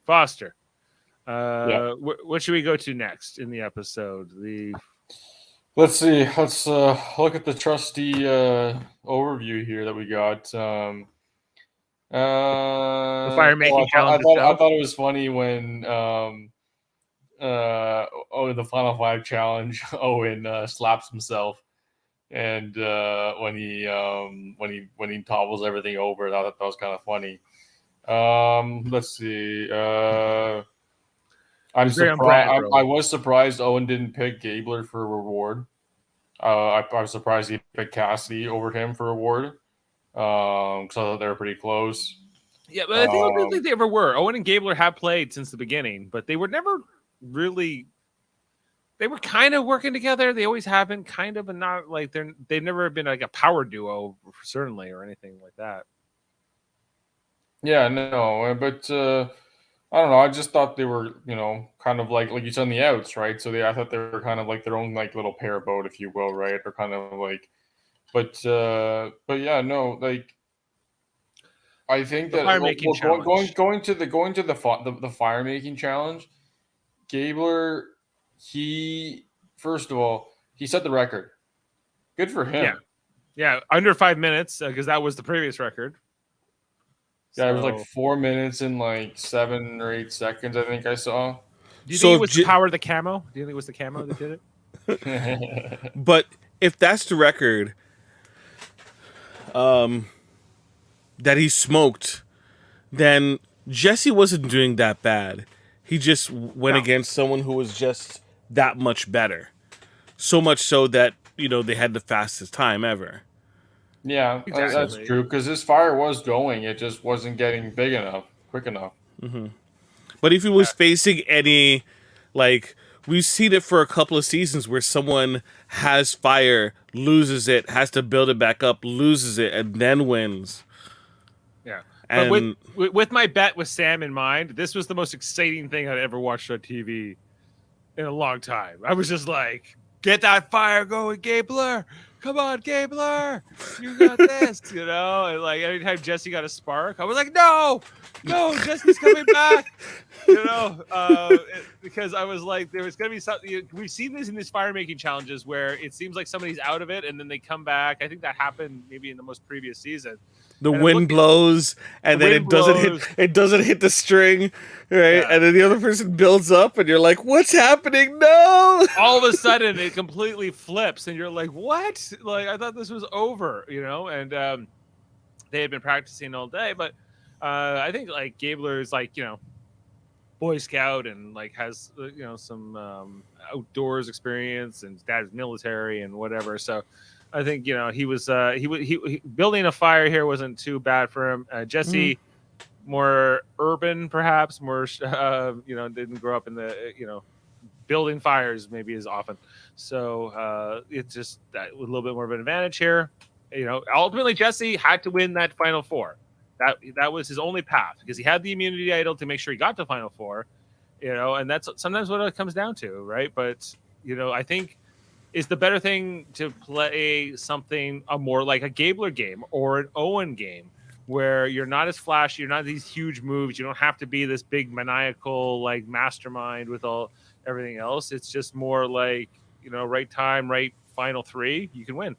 Foster, what should we go to next in the episode? Let's see. Let's look at the trusty overview here that we got. The fire making challenge. I thought it was funny when the Final 5 challenge, Owen slaps himself, and when he topples everything over, I thought that was kind of funny. Let's see. I was surprised Owen didn't pick Gabler for a reward. I was surprised he picked Cassidy over him for a reward. Because I thought they were pretty close. Yeah, but I don't think they ever were. Owen and Gabler have played since the beginning, but they were never really. They were kind of working together. They always have been, kind of, but not like they've never been like a power duo, certainly, or anything like that. Yeah, no, but I don't know. I just thought they were, kind of like you said on the outs, right? So I thought they were kind of like their own little pair boat, if you will, right? Or kind of like, but yeah, no, I think that going to the fire making challenge, Gabler, first of all, he set the record. Good for him. Yeah, under 5 minutes because that was the previous record. Yeah, it was 4 minutes and 7 or 8 seconds, I think I saw. Do you think it was the power of the camo? Do you think it was the camo that did it? But if that's the record that he smoked, then Jesse wasn't doing that bad. He just went against someone who was just that much better. So much so that, they had the fastest time ever. Yeah, exactly. That's true, because his fire was going. It just wasn't getting big enough, quick enough. Mm-hmm. But if he was facing any, we've seen it for a couple of seasons where someone has fire, loses it, has to build it back up, loses it, and then wins. Yeah. And but with my bet with Sam in mind, this was the most exciting thing I'd ever watched on TV in a long time. I was just like, get that fire going, Gabler. come on, Gabler, you got this, you know. And like every time Jesse got a spark, I was like, no, Jesse's coming back, you know, because I was like, there was gonna be something. We've seen this in these fire making challenges where it seems like somebody's out of it and then they come back. I think that happened maybe in the most previous season. The And I'm wind looking- blows, and The then wind it doesn't blows. hit. It doesn't hit the string, right? Yeah. And then the other person builds up, and you're like, "What's happening? No!" All of a sudden it completely flips and you're like, what? Like, I thought this was over, you know. And they had been practicing all day, but I think like Gabler is like, you know, Boy Scout and like has you know some outdoors experience, and dad's military and whatever. So I think, you know, he was he building a fire here wasn't too bad for him. Jesse, more urban perhaps, more you know, didn't grow up in the you know, building fires maybe as often. So it's just that a little bit more of an advantage here. You know, ultimately Jesse had to win that Final Four. That was his only path because he had the immunity idol to make sure he got to Final Four. You know, and that's sometimes what it comes down to, right? But you know, I think is the better thing to play something a more like a Gabler game or an Owen game where you're not as flashy, you're not these huge moves, you don't have to be this big maniacal like mastermind with all everything else. It's just more like, you know, right time, right final three, you can win.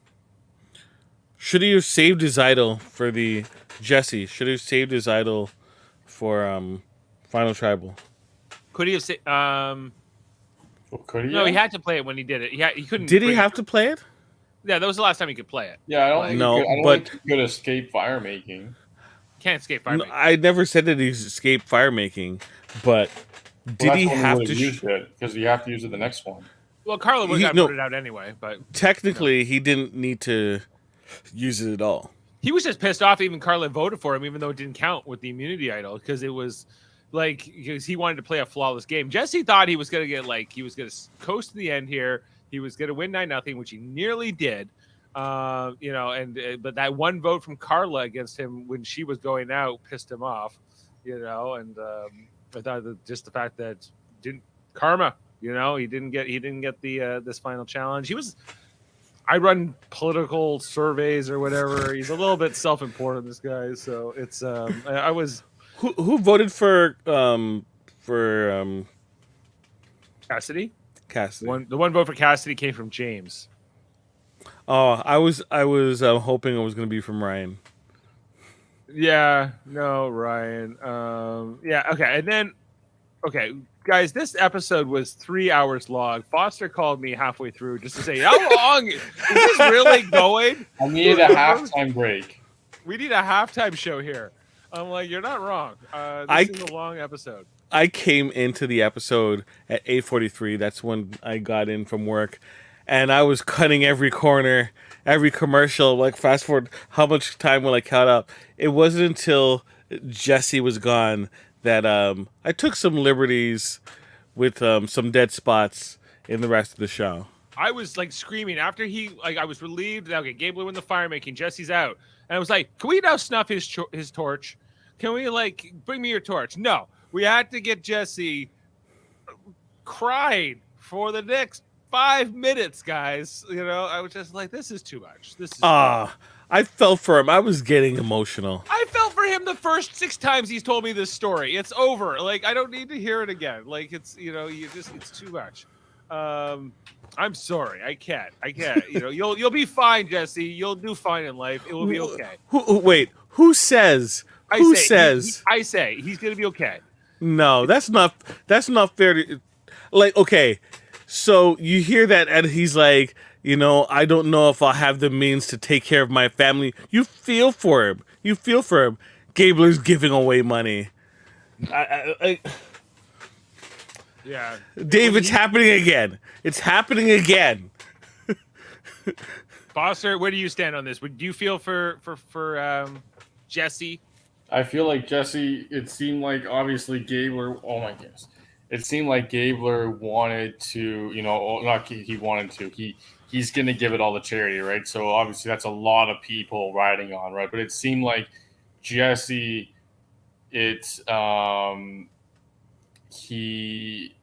Should he have saved his idol for the Jesse? Should he have saved his idol for Final Tribal? Could he have said Well, could he? no, he had to play it when he did it. He couldn't. Did he bring have it- to play it? Yeah, that was the last time he could play it. Yeah, I don't think No, he could, I don't but- think he could escape fire making. Can't escape fire. No, I never said that he's escaped fire making, but did he have to? use it? Because you have to use it the next one. Well, Carla would have no. voted out anyway, but Technically, he didn't need to use it at all. he was just pissed off. Even Carla voted for him, even though it didn't count with the immunity idol, because it was like because he wanted to play a flawless game. Jesse thought he was going to get like he was going to coast to the end here. He was going to win 9-0, which he nearly did. You know, and but that one vote from Carla against him when she was going out pissed him off. You know, and I thought that just the fact that didn't karma. You know, he didn't get the this final challenge. I run political surveys or whatever. He's a little bit self-important, this guy. So it's I was Who voted for Cassidy. Cassidy? The one vote for Cassidy came from James. Oh, I was hoping it was going to be from Ryan. Yeah, no, Ryan. Yeah, okay, and then okay, guys, this episode was 3 hours long. Foster called me halfway through just to say, "How long is this really going?" I needed a halftime break. We need a halftime show here. I'm like, you're not wrong. This is a long episode. I came into the episode at 8:43. That's when I got in from work, and I was cutting every corner, every commercial. Like, fast forward, how much time will I cut up? It wasn't until Jesse was gone that I took some liberties with some dead spots in the rest of the show. I was like screaming after I was relieved. Okay, Gabler win the fire making. Jesse's out, and I was like, "Can we now snuff his torch? Can we like bring me your torch?" No, we had to get Jesse crying for the next 5 minutes, guys. You know, I was just like, "This is too much. This is." I felt for him. I was getting emotional. I felt for him the first 6 times he's told me this story. It's over. Like, I don't need to hear it again. Like, it's, you know, it's too much. I'm sorry. I can't. You know, you'll be fine, Jesse. You'll do fine in life. It will be okay. Wait, who says? Who says? I say he's gonna be okay. No, that's not fair to, like, okay. So you hear that and he's like, you know, I don't know if I'll have the means to take care of my family. You feel for him. Gabler's giving away money. Yeah. Dave, it's happening again. It's happening again. Foster, where do you stand on this? Would you feel for Jesse? I feel like Jesse. It seemed like obviously Gabler. Oh my goodness! It seemed like Gabler wanted to. You know, not he wanted to. He's going to give it all to charity, right? So obviously that's a lot of people riding on, right? But it seemed like Jesse. It's he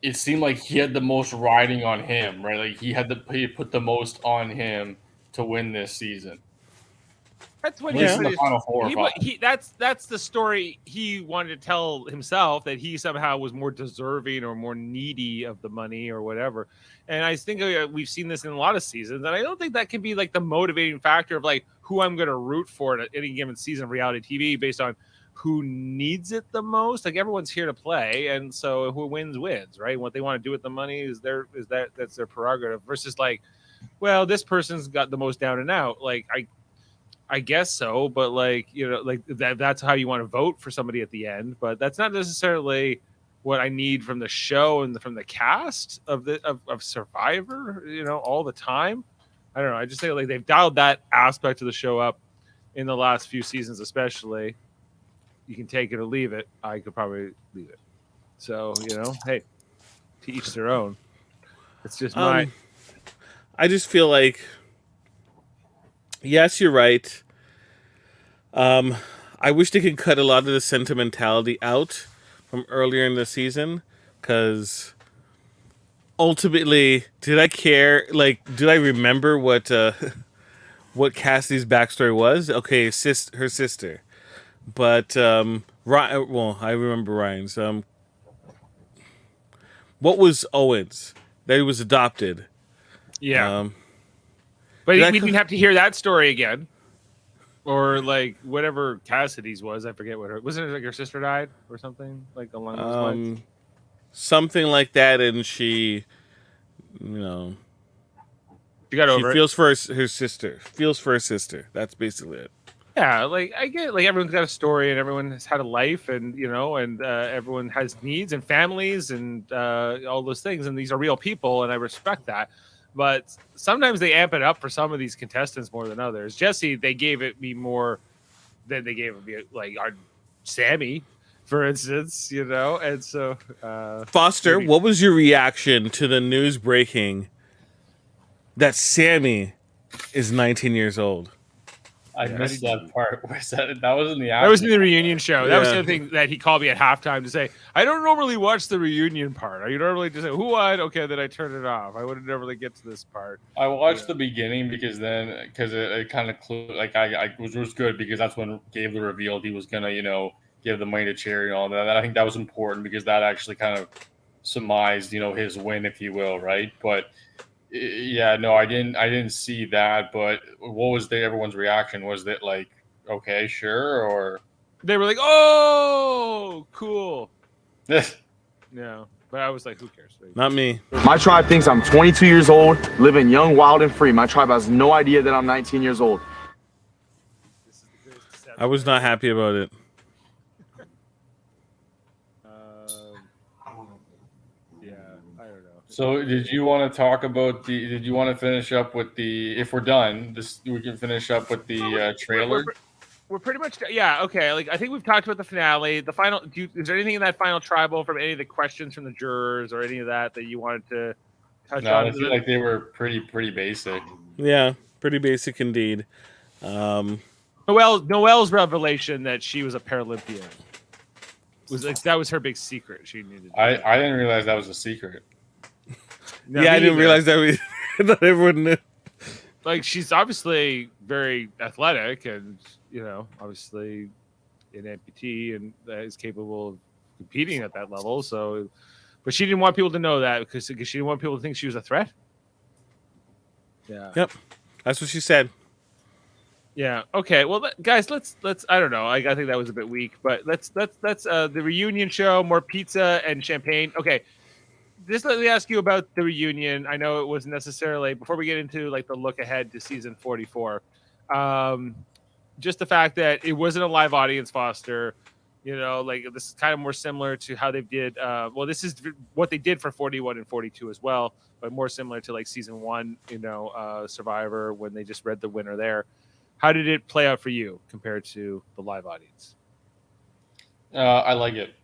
it seemed like he had the most riding on him, right? Like he put the most on him to win this season. That's what At least in the he, final 4 or he, 5. he that's the story he wanted to tell himself, that he somehow was more deserving or more needy of the money or whatever. And I think we've seen this in a lot of seasons, and I don't think that can be like the motivating factor of like who I'm going to root for at any given season of reality TV based on who needs it the most. Like everyone's here to play, and so who wins, right? What they want to do with the money that's their prerogative. Versus like, well, this person's got the most down and out. Like I guess so, but like, you know, like that's how you want to vote for somebody at the end, but that's not necessarily what I need from the show and from the cast of Survivor, you know, all the time. I don't know. I just think like they've dialed that aspect of the show up in the last few seasons, especially. You can take it or leave it. I could probably leave it. So, you know, hey, to each their own. It's just my. I just feel like, yes, you're right. I wish they could cut a lot of the sentimentality out from earlier in the season, because ultimately, did I care? Like, did I remember what what Cassie's backstory was? Okay, her sister, but Ryan. Well, I remember Ryan's. What was Owen's? That he was adopted. Yeah. But we didn't have to hear that story again. Or like whatever Cassidy's was. I forget what her... Wasn't it like her sister died or something? Like along those lines? Something like that, and she, you know... She got over it. She feels for her sister. Feels for her sister. That's basically it. Yeah, like I get like everyone's got a story and everyone has had a life, and you know, and everyone has needs and families and all those things, and these are real people, and I respect that. But sometimes they amp it up for some of these contestants more than others. Jesse, they gave it me more than they gave it me like our Sammy, for instance, you know. And so Foster, what was your reaction to the news breaking that Sammy is 19 years old? I missed that part. That was in the That was in the reunion show. That was the Yeah. other thing that he called me at halftime to say, I don't normally watch the reunion part. I normally just say, who won? Okay, then I turn it off. I wouldn't normally get to this part. I watched the beginning because it kind of like I was good because that's when Gabler revealed he was gonna, you know, give the money to charity and all that. And I think that was important because that actually kind of surmised, you know, his win, if you will, right? But yeah, no, I didn't see that. But what was everyone's reaction? Was that like, okay, sure, or they were like, oh, cool. No, but I was like, who cares? Not me. My tribe thinks I'm 22 years old, living young, wild, and free. My tribe has no idea that I'm 19 years old. I was not happy about it. Yeah, I don't know. So, did you want to talk about Did you want to finish up with the? If we're done, we can finish up with the trailer. We're pretty much, yeah, okay. Like I think we've talked about the finale. The final. Is there anything in that final tribal from any of the questions from the jurors or any of that you wanted to touch on? I feel like they were pretty basic. Yeah, pretty basic indeed. Noelle's revelation that she was a Paralympian was like that was her big secret. She needed. I didn't realize that was a secret. No, yeah, I didn't realize that that everyone knew. Like she's obviously very athletic, and you know, obviously an amputee and is capable of competing at that level. So, but she didn't want people to know that because she didn't want people to think she was a threat. Yeah. Yep, that's what she said. Yeah. Okay. Well, guys, let's. I don't know. I think that was a bit weak, but let's the reunion show, more pizza and champagne. Okay. Just let me ask you about the reunion. I know it wasn't necessarily before we get into like the look ahead to season 44. Just the fact that it wasn't a live audience, Foster. You know, like this is kind of more similar to how they did. Well, this is what they did for 41 and 42 as well, but more similar to like season 1. You know, Survivor when they just read the winner there. How did it play out for you compared to the live audience? I like it.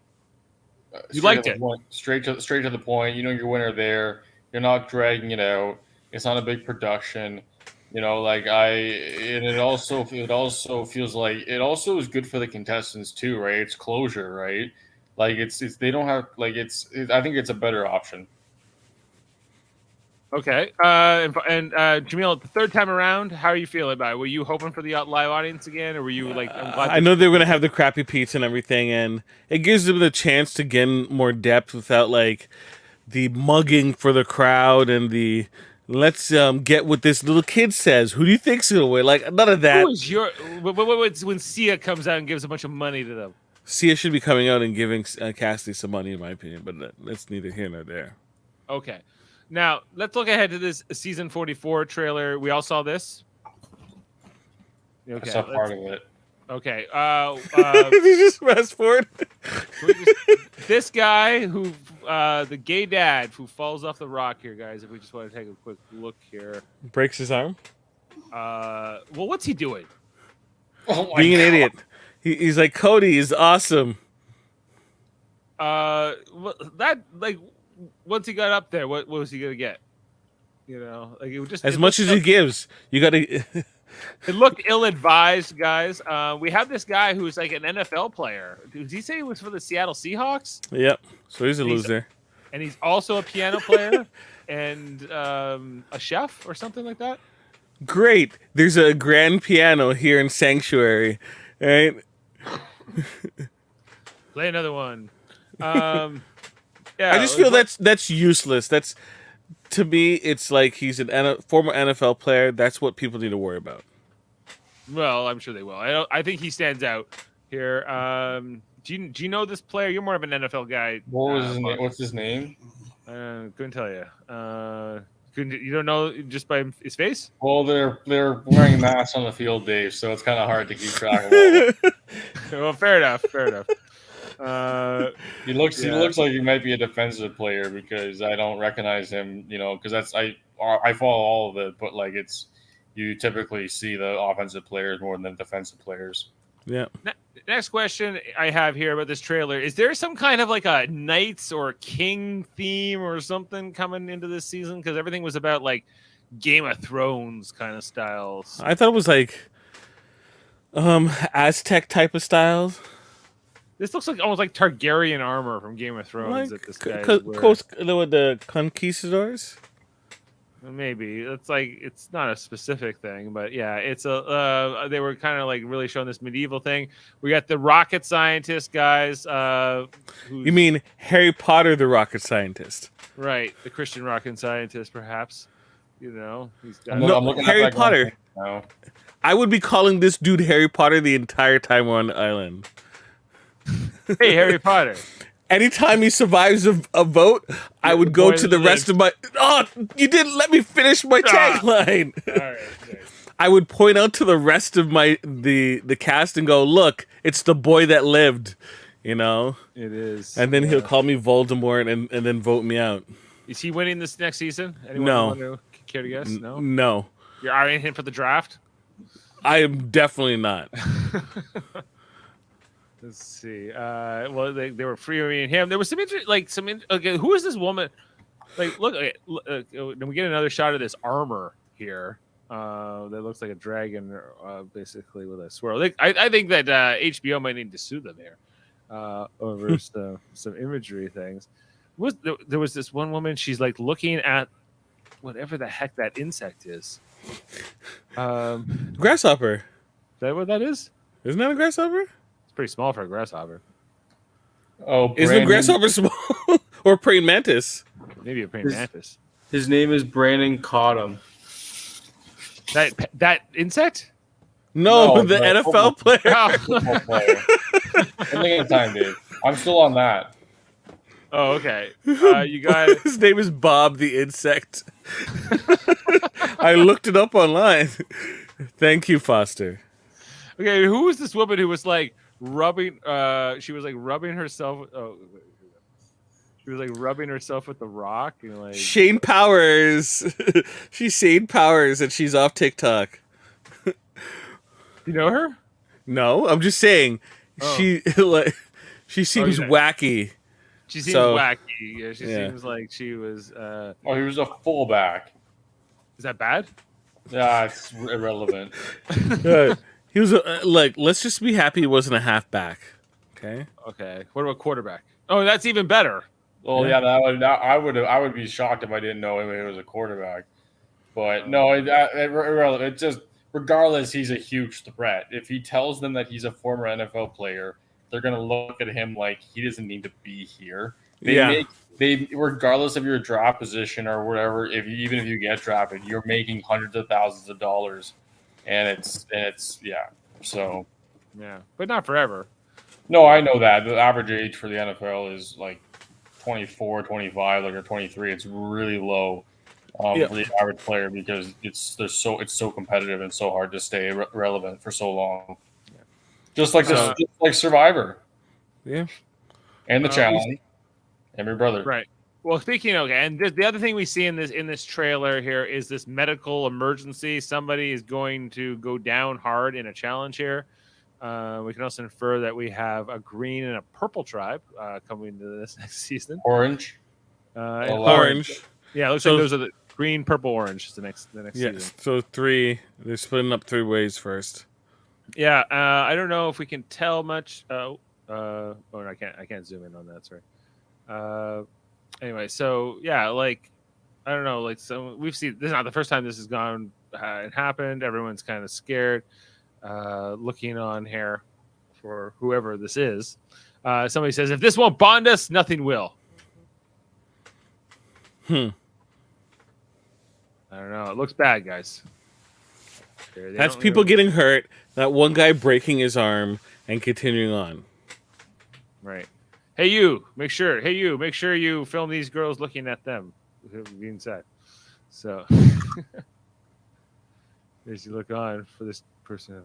You liked it? Straight to the point. You know your winner there. You're not dragging it out. It's not a big production. You know, like and it also feels like it also is good for the contestants too, right? It's closure, right? Like it's they don't have like I think it's a better option. Okay. And Jaemeel, the third time around, how are you feeling about it? Were you hoping for the live audience again, or were you like? I'm glad I know they were gonna have the crappy pizza and everything, and it gives them the chance to gain more depth without like the mugging for the crowd and the let's get what this little kid says. Who do you think's gonna win? Like none of that. Who is your when Sia comes out and gives a bunch of money to them? Sia should be coming out and giving Cassidy some money, in my opinion, but that's neither here nor there. Okay. Now, let's look ahead to this season 44 trailer. We all saw this. Okay. That's a part of it. Okay. Did you just fast forward? This guy who, the gay dad who falls off the rock here, guys, if we just want to take a quick look here. Breaks his arm? Well, what's he doing? Oh Being an idiot. He's like, Cody is awesome. That, like, once he got up there, what was he going to get? You know, like it just as much as he gives, you got to. It looked ill-advised, guys. We have this guy who's like an NFL player. Did he say he was for the Seattle Seahawks? Yep. So he's a loser. And he's also a piano player and a chef or something like that. Great. There's a grand piano here in Sanctuary, right? Play another one. Yeah, I just feel that's useless. That's to me, it's like he's a former NFL player. That's what people need to worry about. Well, I'm sure they will. I think he stands out here. Do you know this player? You're more of an NFL guy. What was his name? What's his name? Couldn't tell you. You don't know just by his face? Well, they're wearing masks on the field, Dave, so it's kind of hard to keep track of all. Well, fair enough. He looks like he might be a defensive player because I don't recognize him. You know, because I follow all of it, but like you typically see the offensive players more than the defensive players. Yeah. Next question I have here about this trailer. Is there some kind of like a Knights or King theme or something coming into this season? Because everything was about like Game of Thrones kind of styles. I thought it was like Aztec type of styles. This looks like almost like Targaryen armor from Game of Thrones. Like that this guy's with the conquistadors. Maybe it's not a specific thing, but yeah, it's a. They were kind of like really showing this medieval thing. We got the rocket scientist guys. You mean Harry Potter, the rocket scientist? Right, the Christian rocket scientist, perhaps. You know, he's got no Harry Potter. No. I would be calling this dude Harry Potter the entire time we're on the island. Hey, Harry Potter. Anytime he survives a vote, I would go to the rest of my. Oh, you didn't let me finish my tagline. All right. I would point out to the rest of the cast and go, "Look, it's the boy that lived." You know, it is. And then he'll call me Voldemort and then vote me out. Is he winning this next season? No. Care to guess? No. No. You're eyeing him for the draft? I am definitely not. Let's see. Well, they were freeing him. There was some okay, who is this woman? Like, look. Then we get another shot of this armor here. That looks like a dragon, basically with a swirl. I think that HBO might need to sue them here over some imagery things. There was this one woman. She's like looking at whatever the heck that insect is. Grasshopper. Is that what that is? Isn't that a grasshopper? Pretty small for a grasshopper. Oh, isn't a grasshopper small? Or praying mantis? Maybe a praying mantis. His name is Brandon Cottam. That insect? No, the NFL player. I'm thinking of time, dude. I'm still on that. Oh, okay. You got his name is Bob the insect. I looked it up online. Thank you, Foster. Okay, who was this woman who was like rubbing? She was like rubbing herself. Oh, she was like rubbing herself with the rock. And like Shane Powers. She's Shane Powers, and she's off TikTok. You know her? No, I'm just saying. She seems wacky. She seems wacky. Yeah, she seems like she was. He was a fullback. Is that bad? Yeah, it's irrelevant. He was let's just be happy he wasn't a halfback. Okay. Okay. What about quarterback? Oh, that's even better. Well, yeah, I would be shocked if I didn't know him. It was a quarterback. But no, it just regardless, he's a huge threat. If he tells them that he's a former NFL player, they're gonna look at him like he doesn't need to be here. They regardless of your draft position or whatever, even if you get drafted, you're making hundreds of thousands of dollars, and it's so yeah, but not forever. No, I know that the average age for the NFL is like 24, 25, like or 23. It's really low for the average player because it's so competitive and so hard to stay relevant for so long. Just like Survivor. Yeah, and the challenge. And your brother. Right. Well, speaking of, and the other thing we see in this trailer here is this medical emergency. Somebody is going to go down hard in a challenge here. We can also infer that we have a green and a purple tribe coming into this next season. Orange. Orange. Yeah, it looks like those are the green, purple, orange is the next season. So 3. They're splitting up 3 ways first. Yeah, I don't know if we can tell much. I can't zoom in on that. Sorry. Anyway, so yeah, like I don't know, like so we've seen this is not the first time this has gone and happened. Everyone's kind of scared, looking on here for whoever this is. Somebody says, if this won't bond us, nothing will. I don't know. It looks bad, guys. That's people getting hurt. That one guy breaking his arm and continuing on. Right. Hey, you, make sure you film these girls looking at them. Being said. So, as you look on for this person.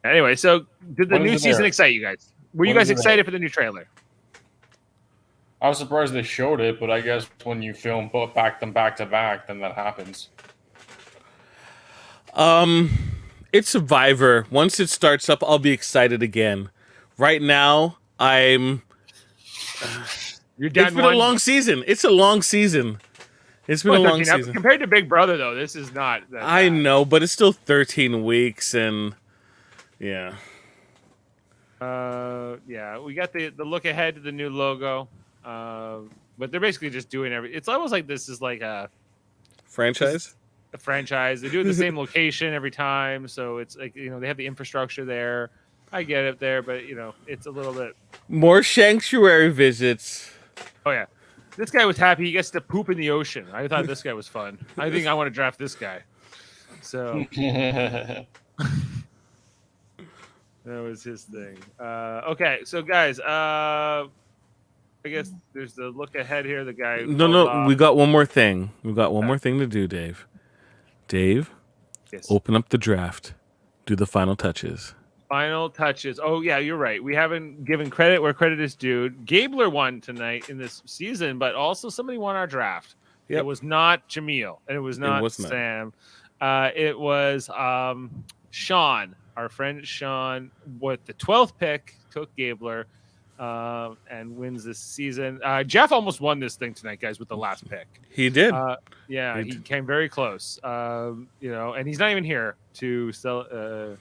Anyway, so did the new season excite you guys? Were you guys excited for the new trailer? I was surprised they showed it, but I guess when you film both back to back, then that happens. It's Survivor. Once it starts up, I'll be excited again. Right now, I'm. You're done. It's been a long season. It's a long season. It's been a long season. Compared to Big Brother, though, this is not. I know, but it's still 13 weeks, and yeah. Yeah, we got the look ahead to the new logo. But they're basically just doing it's almost like this is like a franchise. A franchise. They do it the same location every time, so it's like they have the infrastructure there. I get it there, but it's a little bit more sanctuary visits. Oh yeah, this guy was happy he gets to poop in the ocean. I thought this guy was fun. I think I want to draft this guy. So that was his thing. Okay, so guys, I guess there's the look ahead here. The guy. No, we got one more thing. We got one more thing to do, Dave. Dave, yes. Open up the draft. Do the final touches. Final touches. Oh, yeah, you're right. We haven't given credit where credit is due. Gabler won tonight in this season, but also somebody won our draft. Yep. It was not Jaemeel, and it was not Sam. It was Sean, our friend Sean, with the 12th pick, took Gabler and wins this season. Jeff almost won this thing tonight, guys, with the last pick. He did. He came very close. And he's not even here to sell.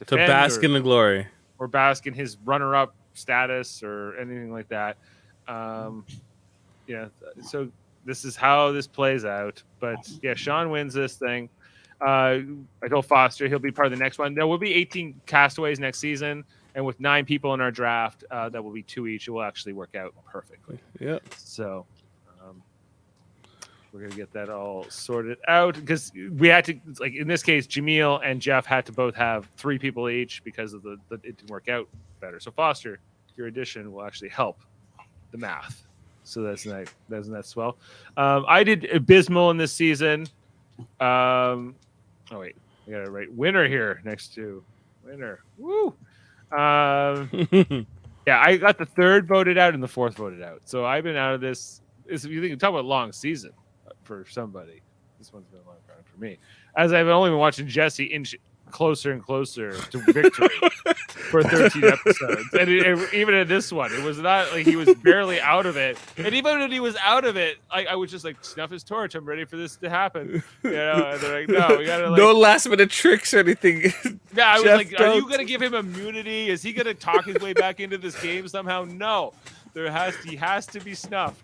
To bask in the glory. Or bask in his runner-up status or anything like that. So this is how this plays out. But, yeah, Sean wins this thing. I told Foster he'll be part of the next one. There will be 18 castaways next season. And with 9 people in our draft, that will be 2 each. It will actually work out perfectly. Yeah. So we're going to get that all sorted out because we had to, like in this case, Jaemeel and Jeff had to both have 3 people each because of it didn't work out better. So Foster, your addition will actually help the math. So that's nice. Doesn't that swell? I did abysmal in this season. Oh wait, I got it right. Winner here next to winner. Woo. Yeah, I got the 3rd voted out and the 4th voted out. So I've been out of this. You think talk about long season for somebody. This one's been a long run for me. As I've only been watching Jesse inch closer and closer to victory for 13 episodes. And even in this one, it was not like he was barely out of it. And even when he was out of it, I would just like snuff his torch. I'm ready for this to happen. And they're like, no, we gotta like no last minute tricks or anything. Yeah, I was Jeff, like, are you don't. going to give him immunity? Is he going to talk his way back into this game somehow? No. He has to be snuffed.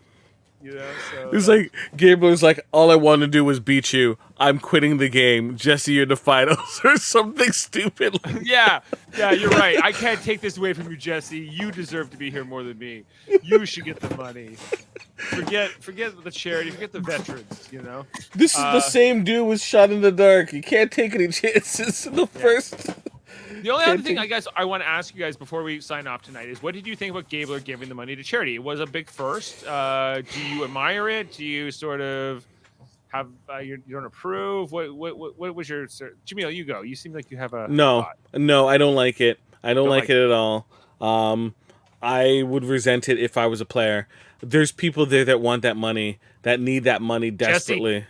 You know, so It's like Gabler's like, all I want to do was beat you. I'm quitting the game. Jesse, you're in the finals, or something stupid. yeah, you're right. I can't take this away from you, Jesse. You deserve to be here more than me. You should get the money. Forget the charity. Forget the veterans. You know. This is the same dude with Shot in the Dark. You can't take any chances in the first. The only other thing I guess I want to ask you guys before we sign off tonight is, what did you think about Gabler giving the money to charity? It was a big first. Do you admire it? Do you sort of have you don't approve? What was your Jaemeel? You go. You seem like you have a thought. No, I don't like it. I don't like it at all. I would resent it if I was a player. There's people there that want that money, that need that money desperately.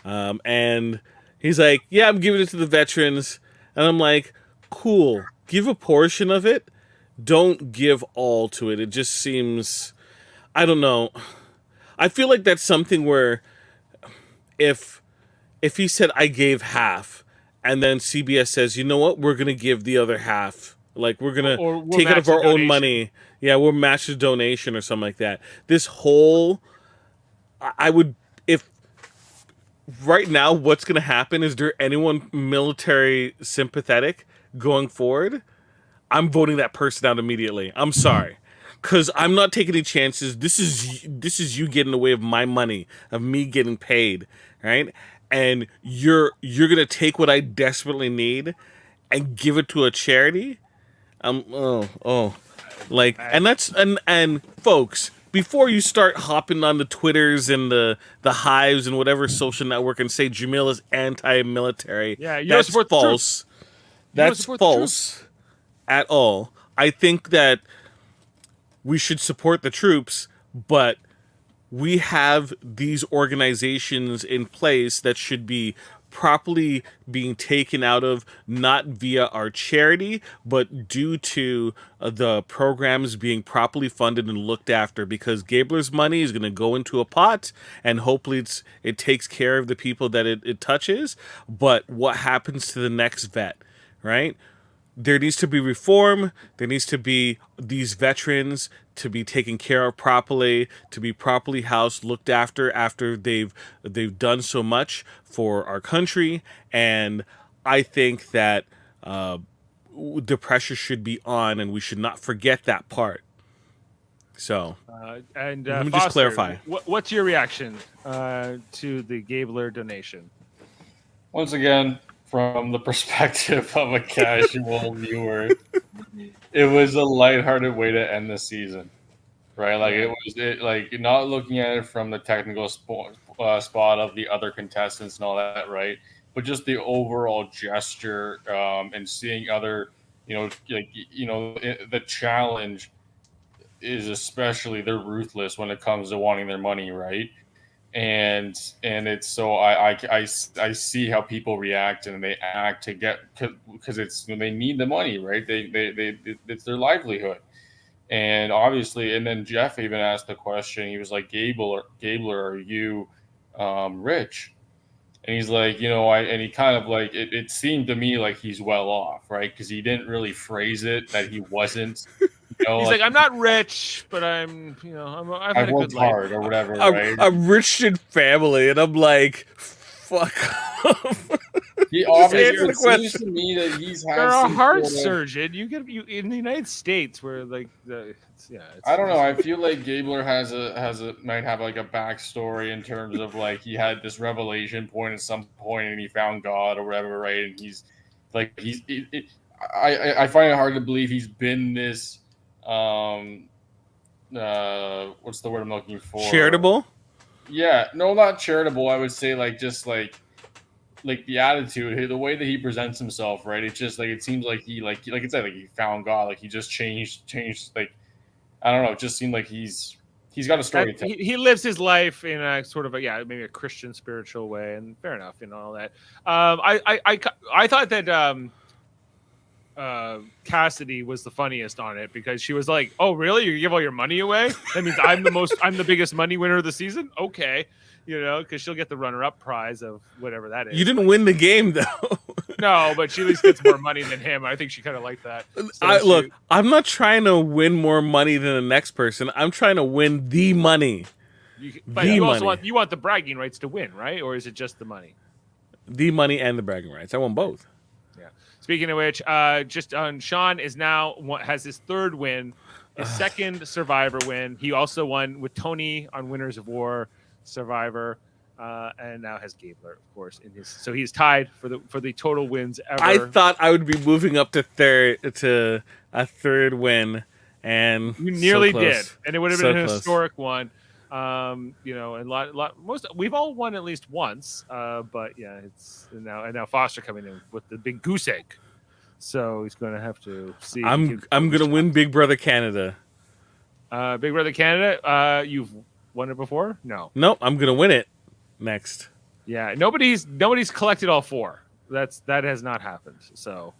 And he's like, yeah, I'm giving it to the veterans. And I'm like, cool. Give a portion of it. Don't give all to it. It just seems, I don't know. I feel like that's something where if he said I gave half and then CBS says, you know what, we're going to give the other half. Like, we're going to take it of our own money. Yeah, we'll match the donation or something like that. This whole, I would, if right now what's going to happen, is there anyone military sympathetic going forward? I'm voting that person out immediately. I'm sorry. Because I'm not taking any chances. This is you getting away with my money, of me getting paid, right? And you're gonna take what I desperately need and give it to a charity. And folks, before you start hopping on the Twitters and the Hives and whatever social network and say Jaemeel is anti-military, that's false. That's false at all. I think that we should support the troops, but we have these organizations in place that should be properly being taken out of, not via our charity, but due to the programs being properly funded and looked after, because Gabler's money is going to go into a pot and hopefully it takes care of the people that it touches. But what happens to the next vet, right? There needs to be reform. There needs to be these veterans to be taken care of properly, to be properly housed, looked after they've done so much for our country. And I think that the pressure should be on, and we should not forget that part. So, let me just Foster, clarify. What's your reaction to the Gabler donation? Once again, from the perspective of a casual viewer, it was a lighthearted way to end the season, right? Like not looking at it from the technical spot of the other contestants and all that, right? But just the overall gesture and seeing other, the challenge is especially they're ruthless when it comes to wanting their money, right? And it's so I see how people react and they act to get, because it's they need the money, right? They it's their livelihood, and obviously, and then Jeff even asked the question. He was like, Gabler, are you rich? And he's like, and he kind of like it seemed to me like he's well off, right? Because he didn't really phrase it that he wasn't. He's like, I'm not rich, but I'm, I've had a good life. Hard or whatever, right? I'm rich in family, and I'm like, fuck off. He obviously seems to me that he's had. You're a heart surgeon. You in the United States, where like I don't know. I feel like Gabler might have like a backstory in terms of like he had this revelation point at some point and he found God or whatever, right? And he's like I find it hard to believe he's been this. What's the word I'm looking for? Charitable? Yeah, no, not charitable. I would say like just like the attitude, the way that he presents himself, right? It's just like it seems like he like I said, like he found God, like he just changed. Like I don't know. It just seemed like he's got a story to tell. He lives his life in a sort of maybe a Christian spiritual way, and fair enough, all that. I thought that. Cassidy was the funniest on it because she was like, "Oh, really? You give all your money away? That means I'm the biggest money winner of the season." Okay, because she'll get the runner-up prize of whatever that is. You didn't win the game though. No, but she at least gets more money than him. I think she kind of liked that. So Look, I'm not trying to win more money than the next person. I'm trying to win the money. But you also want the bragging rights to win, right? Or is it just the money? The money and the bragging rights. I want both. Yeah. Speaking of which, Sean has his third win, his second Survivor win. He also won with Tony on Winners of War Survivor, and now has Gabler, of course, in his. So he's tied for the total wins ever. I thought I would be moving up to a third win, and you nearly so did, and it would have been an close. historic one. And we've all won at least once, but yeah, it's now Foster coming in with the big goose egg, so he's going to have to see. I'm going to win Big Brother Canada. Big Brother Canada. You've won it before? No. Nope, I'm going to win it next. Yeah, nobody's collected all four. That has not happened. So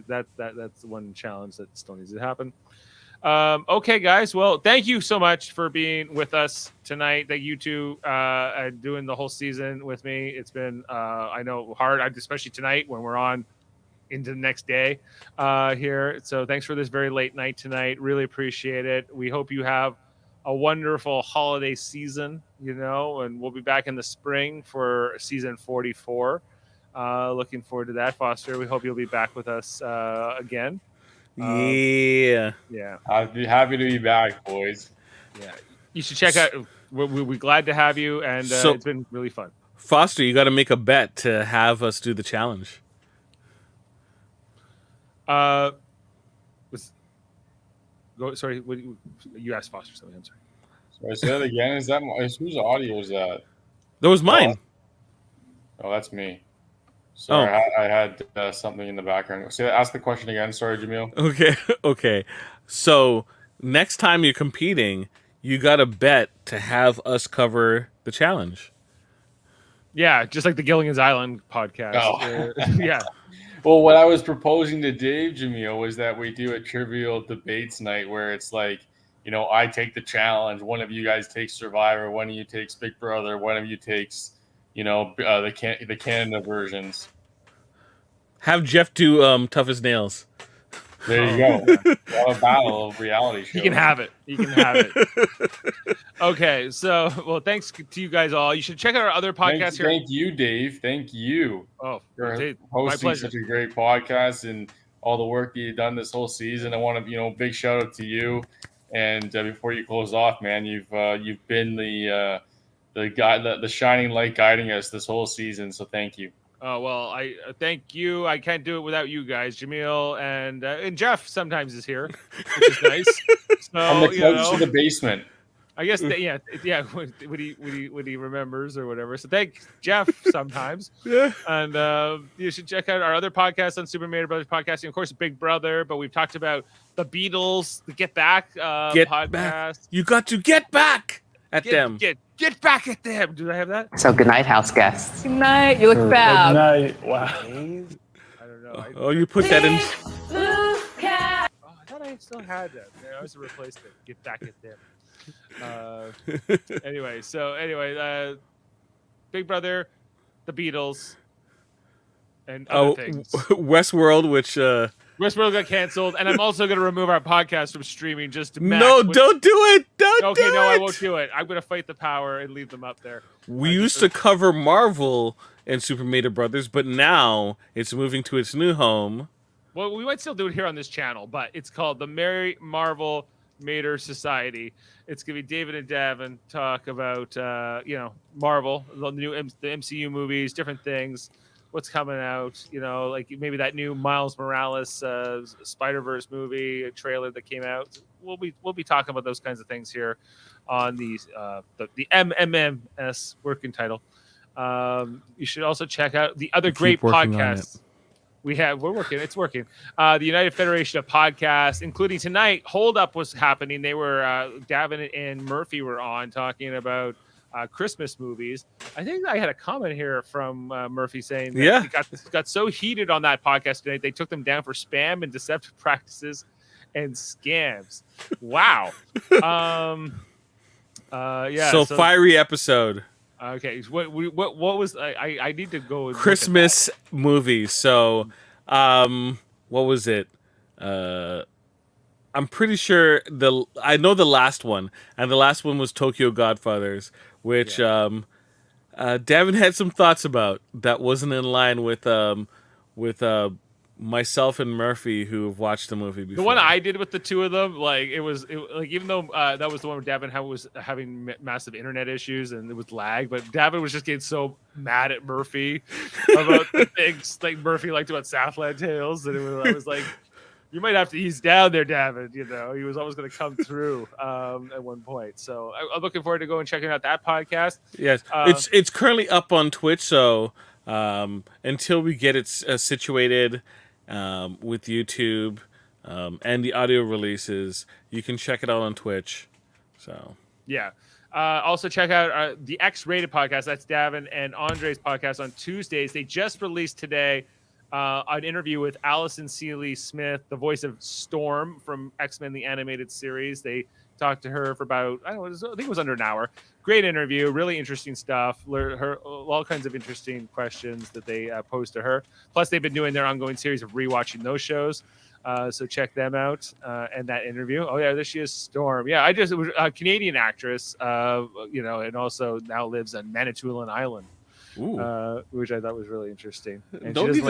that's one challenge that still needs to happen. Okay, guys. Well, thank you so much for being with us tonight. Thank you two doing the whole season with me. It's been, I know, hard, especially tonight when we're on into the next day here. So thanks for this very late night tonight. Really appreciate it. We hope you have a wonderful holiday season, and we'll be back in the spring for season 44. Looking forward to that, Foster. We hope you'll be back with us again. Yeah. I'd be happy to be back, boys. Yeah, you should check out. We're glad to have you, and it's been really fun. Foster, you got to make a bet to have us do the challenge. Sorry, you asked Foster something. I'm sorry. Sorry, say that again. Is that whose audio is that? That was mine. Oh, that's me. Sorry, I had something in the background. Ask the question again. Sorry, Jaemeel. Okay. So next time you're competing, you got to bet to have us cover the challenge. Yeah, just like the Gilligan's Island podcast. Oh. Yeah. Well, what I was proposing to Dave, Jaemeel, was that we do a trivial debates night where it's like, I take the challenge. One of you guys takes Survivor. One of you takes Big Brother. One of you takes the Canada versions. Have Jeff do Tough as Nails. There you go. A battle of reality shows. He can have it. Okay, so thanks to you guys all. You should check out our other podcasts here. Thank you, Dave. Thank you. Oh, for Dave, hosting such a great podcast and all the work that you've done this whole season. I want to, big shout out to you. And before you close off, man, you've been the guy, the shining light guiding us this whole season. So thank you. Oh, well, I thank you. I can't do it without you guys. Jaemeel and Jeff sometimes is here, which is nice. So, on the couch to the basement. I guess when he remembers or whatever. So thank Jeff sometimes. And you should check out our other podcasts on Super Mario Brothers Podcasting. Of course, Big Brother, but we've talked about the Beatles, the Get Back podcast. Back. You got to get back at them. Get back at them. Do I have that? So good night, house guests. Good night. You look fab. Good night. Wow. I don't know. You put that in. I thought I still had that. I was replaced it. Get back at them. Anyway, Big Brother, the Beatles, and other things. Westworld, which Westworld got canceled, and I'm also going to remove our podcast from streaming just to match. No, don't do it. Don't do it. Okay, no, I won't do it. I'm going to fight the power and leave them up there. We used to cover Marvel and Super Mario Brothers, but now it's moving to its new home. Well, we might still do it here on this channel, but it's called the Mary Marvel Mater Society. It's going to be David and Davan talk about, Marvel, the MCU movies, different things. What's coming out, like maybe that new Miles Morales Spider-Verse movie, a trailer that came out. We'll be talking about those kinds of things here on the MMS working title. You should also check out the other great podcasts we're working. It's working. The United Federation of Podcasts, including tonight, Hold Up was happening. They were Davan and Murphy were on talking about Christmas movies. I think I had a comment here from Murphy saying that it got so heated on that podcast today, they took them down for spam and deceptive practices and scams. Wow. So fiery episode. Okay, what was I need to go and look at Christmas movies. So, what was it? I'm pretty sure I know the last one, and the last one was Tokyo Godfathers, which Davin had some thoughts about that wasn't in line with myself and Murphy who have watched the movie before. The one I did with the two of them, like like even though that was the one where Davin was having massive internet issues and it was lag, but Davin was just getting so mad at Murphy about the things like Murphy liked about Southland Tales, and I was like, you might have to ease down there, Davin. You know, he was always going to come through at one point. So I'm looking forward to going checking out that podcast. Yes, it's currently up on Twitch. So until we get it situated with YouTube and the audio releases, you can check it out on Twitch. So yeah. Also check out the X-Rated podcast. That's Davin and Andre's podcast on Tuesdays. They just released today an interview with Allison Seeley Smith, the voice of Storm from X-Men the Animated Series. They talked to her for about, I think it was under an hour. Great interview, really interesting stuff. All kinds of interesting questions that they posed to her. Plus, they've been doing their ongoing series of rewatching those shows. So check them out and that interview. Oh yeah, there she is, Storm. Yeah, it was a Canadian actress, and also now lives on Manitoulin Island. Which I thought was really interesting. And don't need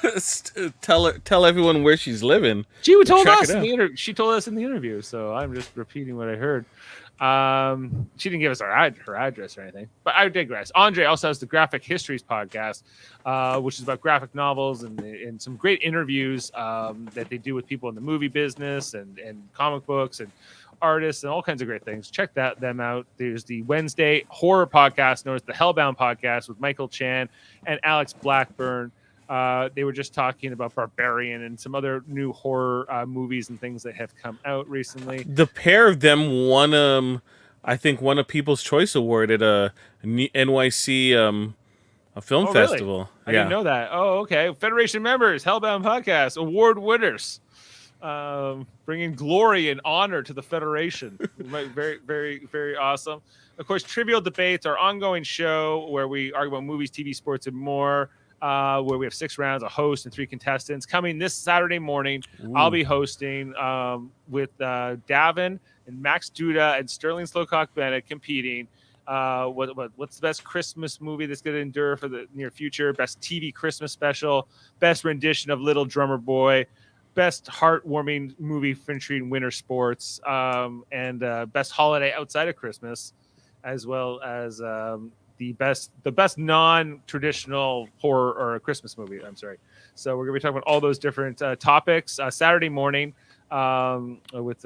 to tell everyone where she's living. She told us she told us in the interview, so I'm just repeating what I heard. She didn't give us her address or anything, but I digress. Andre also has the Graphic Histories podcast, which is about graphic novels and some great interviews that they do with people in the movie business and comic books and artists and all kinds of great things. Check them out. There's the Wednesday horror podcast known as the Hellbound podcast with Michael Chan and Alex Blackburn. They were just talking about Barbarian and some other new horror movies and things that have come out recently. The pair of them won I think won a People's Choice Award at a NYC a film festival. I didn't know that. Oh, okay. Federation members, Hellbound podcast, award winners. Bringing glory and honor to the Federation. Very, very, very awesome. Of course, Trivial Debates, our ongoing show where we argue about movies, TV, sports, and more, where we have 6 rounds, a host, and 3 contestants. Coming this Saturday morning, I'll be hosting with Davin and Max Duda and Sterling Slowcock Bennett competing. What's the best Christmas movie that's going to endure for the near future? Best TV Christmas special, best rendition of Little Drummer Boy, best heartwarming movie featuring winter sports, and best holiday outside of Christmas, as well as the best non-traditional horror or Christmas movie. I'm sorry. So we're gonna be talking about all those different topics Saturday morning with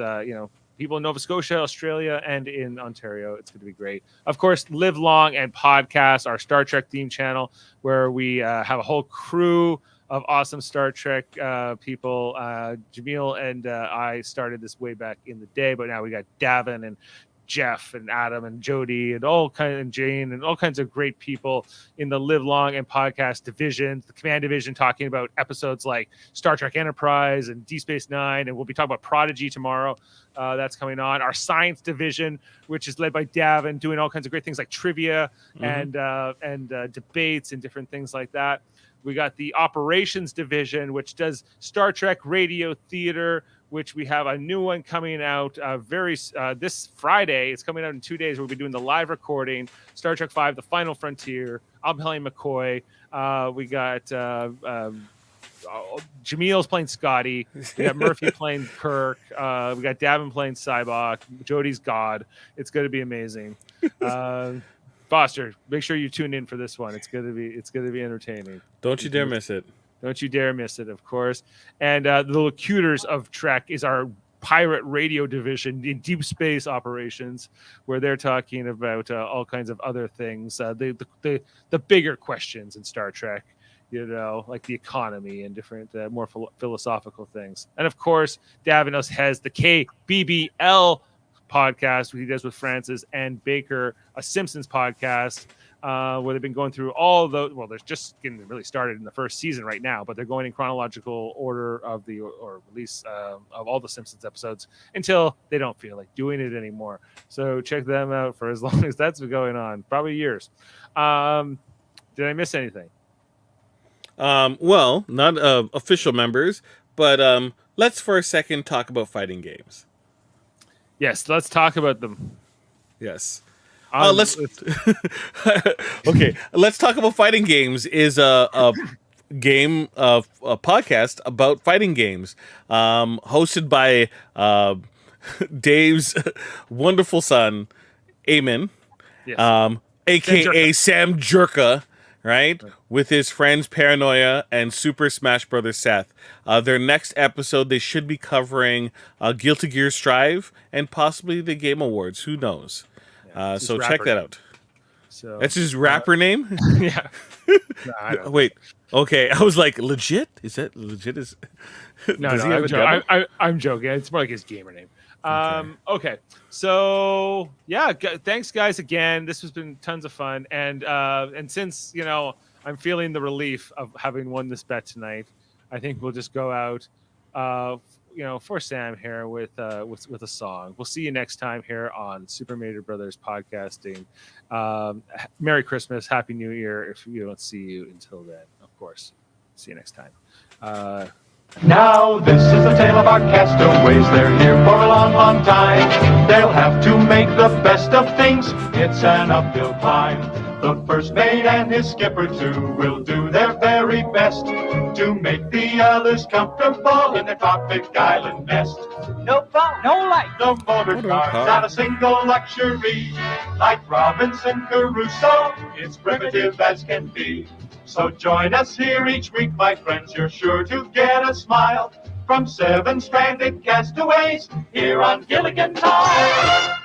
people in Nova Scotia, Australia, and in Ontario. It's going to be great. Of course, Live Long and Podcast, our Star Trek theme channel, where we have a whole crew of awesome Star Trek people. Jaemeel and I started this way back in the day, but now we got Davan and Jeff and Adam and Jody and Jane and all kinds of great people in the Live Long and Podcast division, the Command Division, talking about episodes like Star Trek Enterprise and Deep Space Nine, and we'll be talking about Prodigy tomorrow. That's coming on. Our Science Division, which is led by Davin, doing all kinds of great things like trivia and debates and different things like that. We got the Operations Division, which does Star Trek Radio Theater, which we have a new one coming out this Friday. It's coming out in 2 days. We'll be doing the live recording, Star Trek V, The Final Frontier. I'm playing McCoy. We got Jameel's playing Scotty. We got Murphy playing Kirk. We got Davin playing Cybok. Jody's God. It's going to be amazing. Foster, make sure you tune in for this one. It's gonna be entertaining. Don't you dare miss it. Don't you dare miss it, of course. And the Locutors of Trek is our pirate radio division in deep space operations, where they're talking about all kinds of other things, the bigger questions in Star Trek, like the economy and different more philosophical things. And of course, Davinos has the KBBL podcast he does with Francis and Baker, a Simpsons podcast where they've been going through all the. Well, they're just getting really started in the first season right now, but they're going in chronological order of the or release of all the Simpsons episodes until they don't feel like doing it anymore. So check them out for as long as that's been going on, probably years. Did I miss anything? Well, not official members, but let's for a second talk about fighting games. Yes, let's talk about them. Yes. Let's okay. Let's talk about fighting games. Is a game a podcast about fighting games, hosted by Dave's wonderful son, Eamon, Yes. aka Sam Jerka, right? With his friends Paranoia and Super Smash Brothers Seth. Their next episode, they should be covering Guilty Gear Strive and possibly the Game Awards. Who knows? So check that out. So that's his rapper name? Yeah. No, I don't Wait. Okay, I was like, legit? Is that legit? I'm joking. It's more like his gamer name. Okay. So yeah, thanks guys again. This has been tons of fun, and since I'm feeling the relief of having won this bet tonight, I think we'll just go out, for Sam here with a song. We'll see you next time here on Super Mario Brothers Podcasting. Merry Christmas, Happy New Year. If we don't see you until then, of course. See you next time. Now this is the tale of our castaways. They're here for a long, long time. They'll have to make the best of things. It's an uphill climb. The first mate and his skipper too will do their very best to make the others comfortable in their tropic island nest. No phone, no light. No motor cars, not a single luxury. Like Robinson Crusoe, it's primitive as can be. So join us here each week, my friends. You're sure to get a smile from 7 stranded castaways here on Gilligan's Island.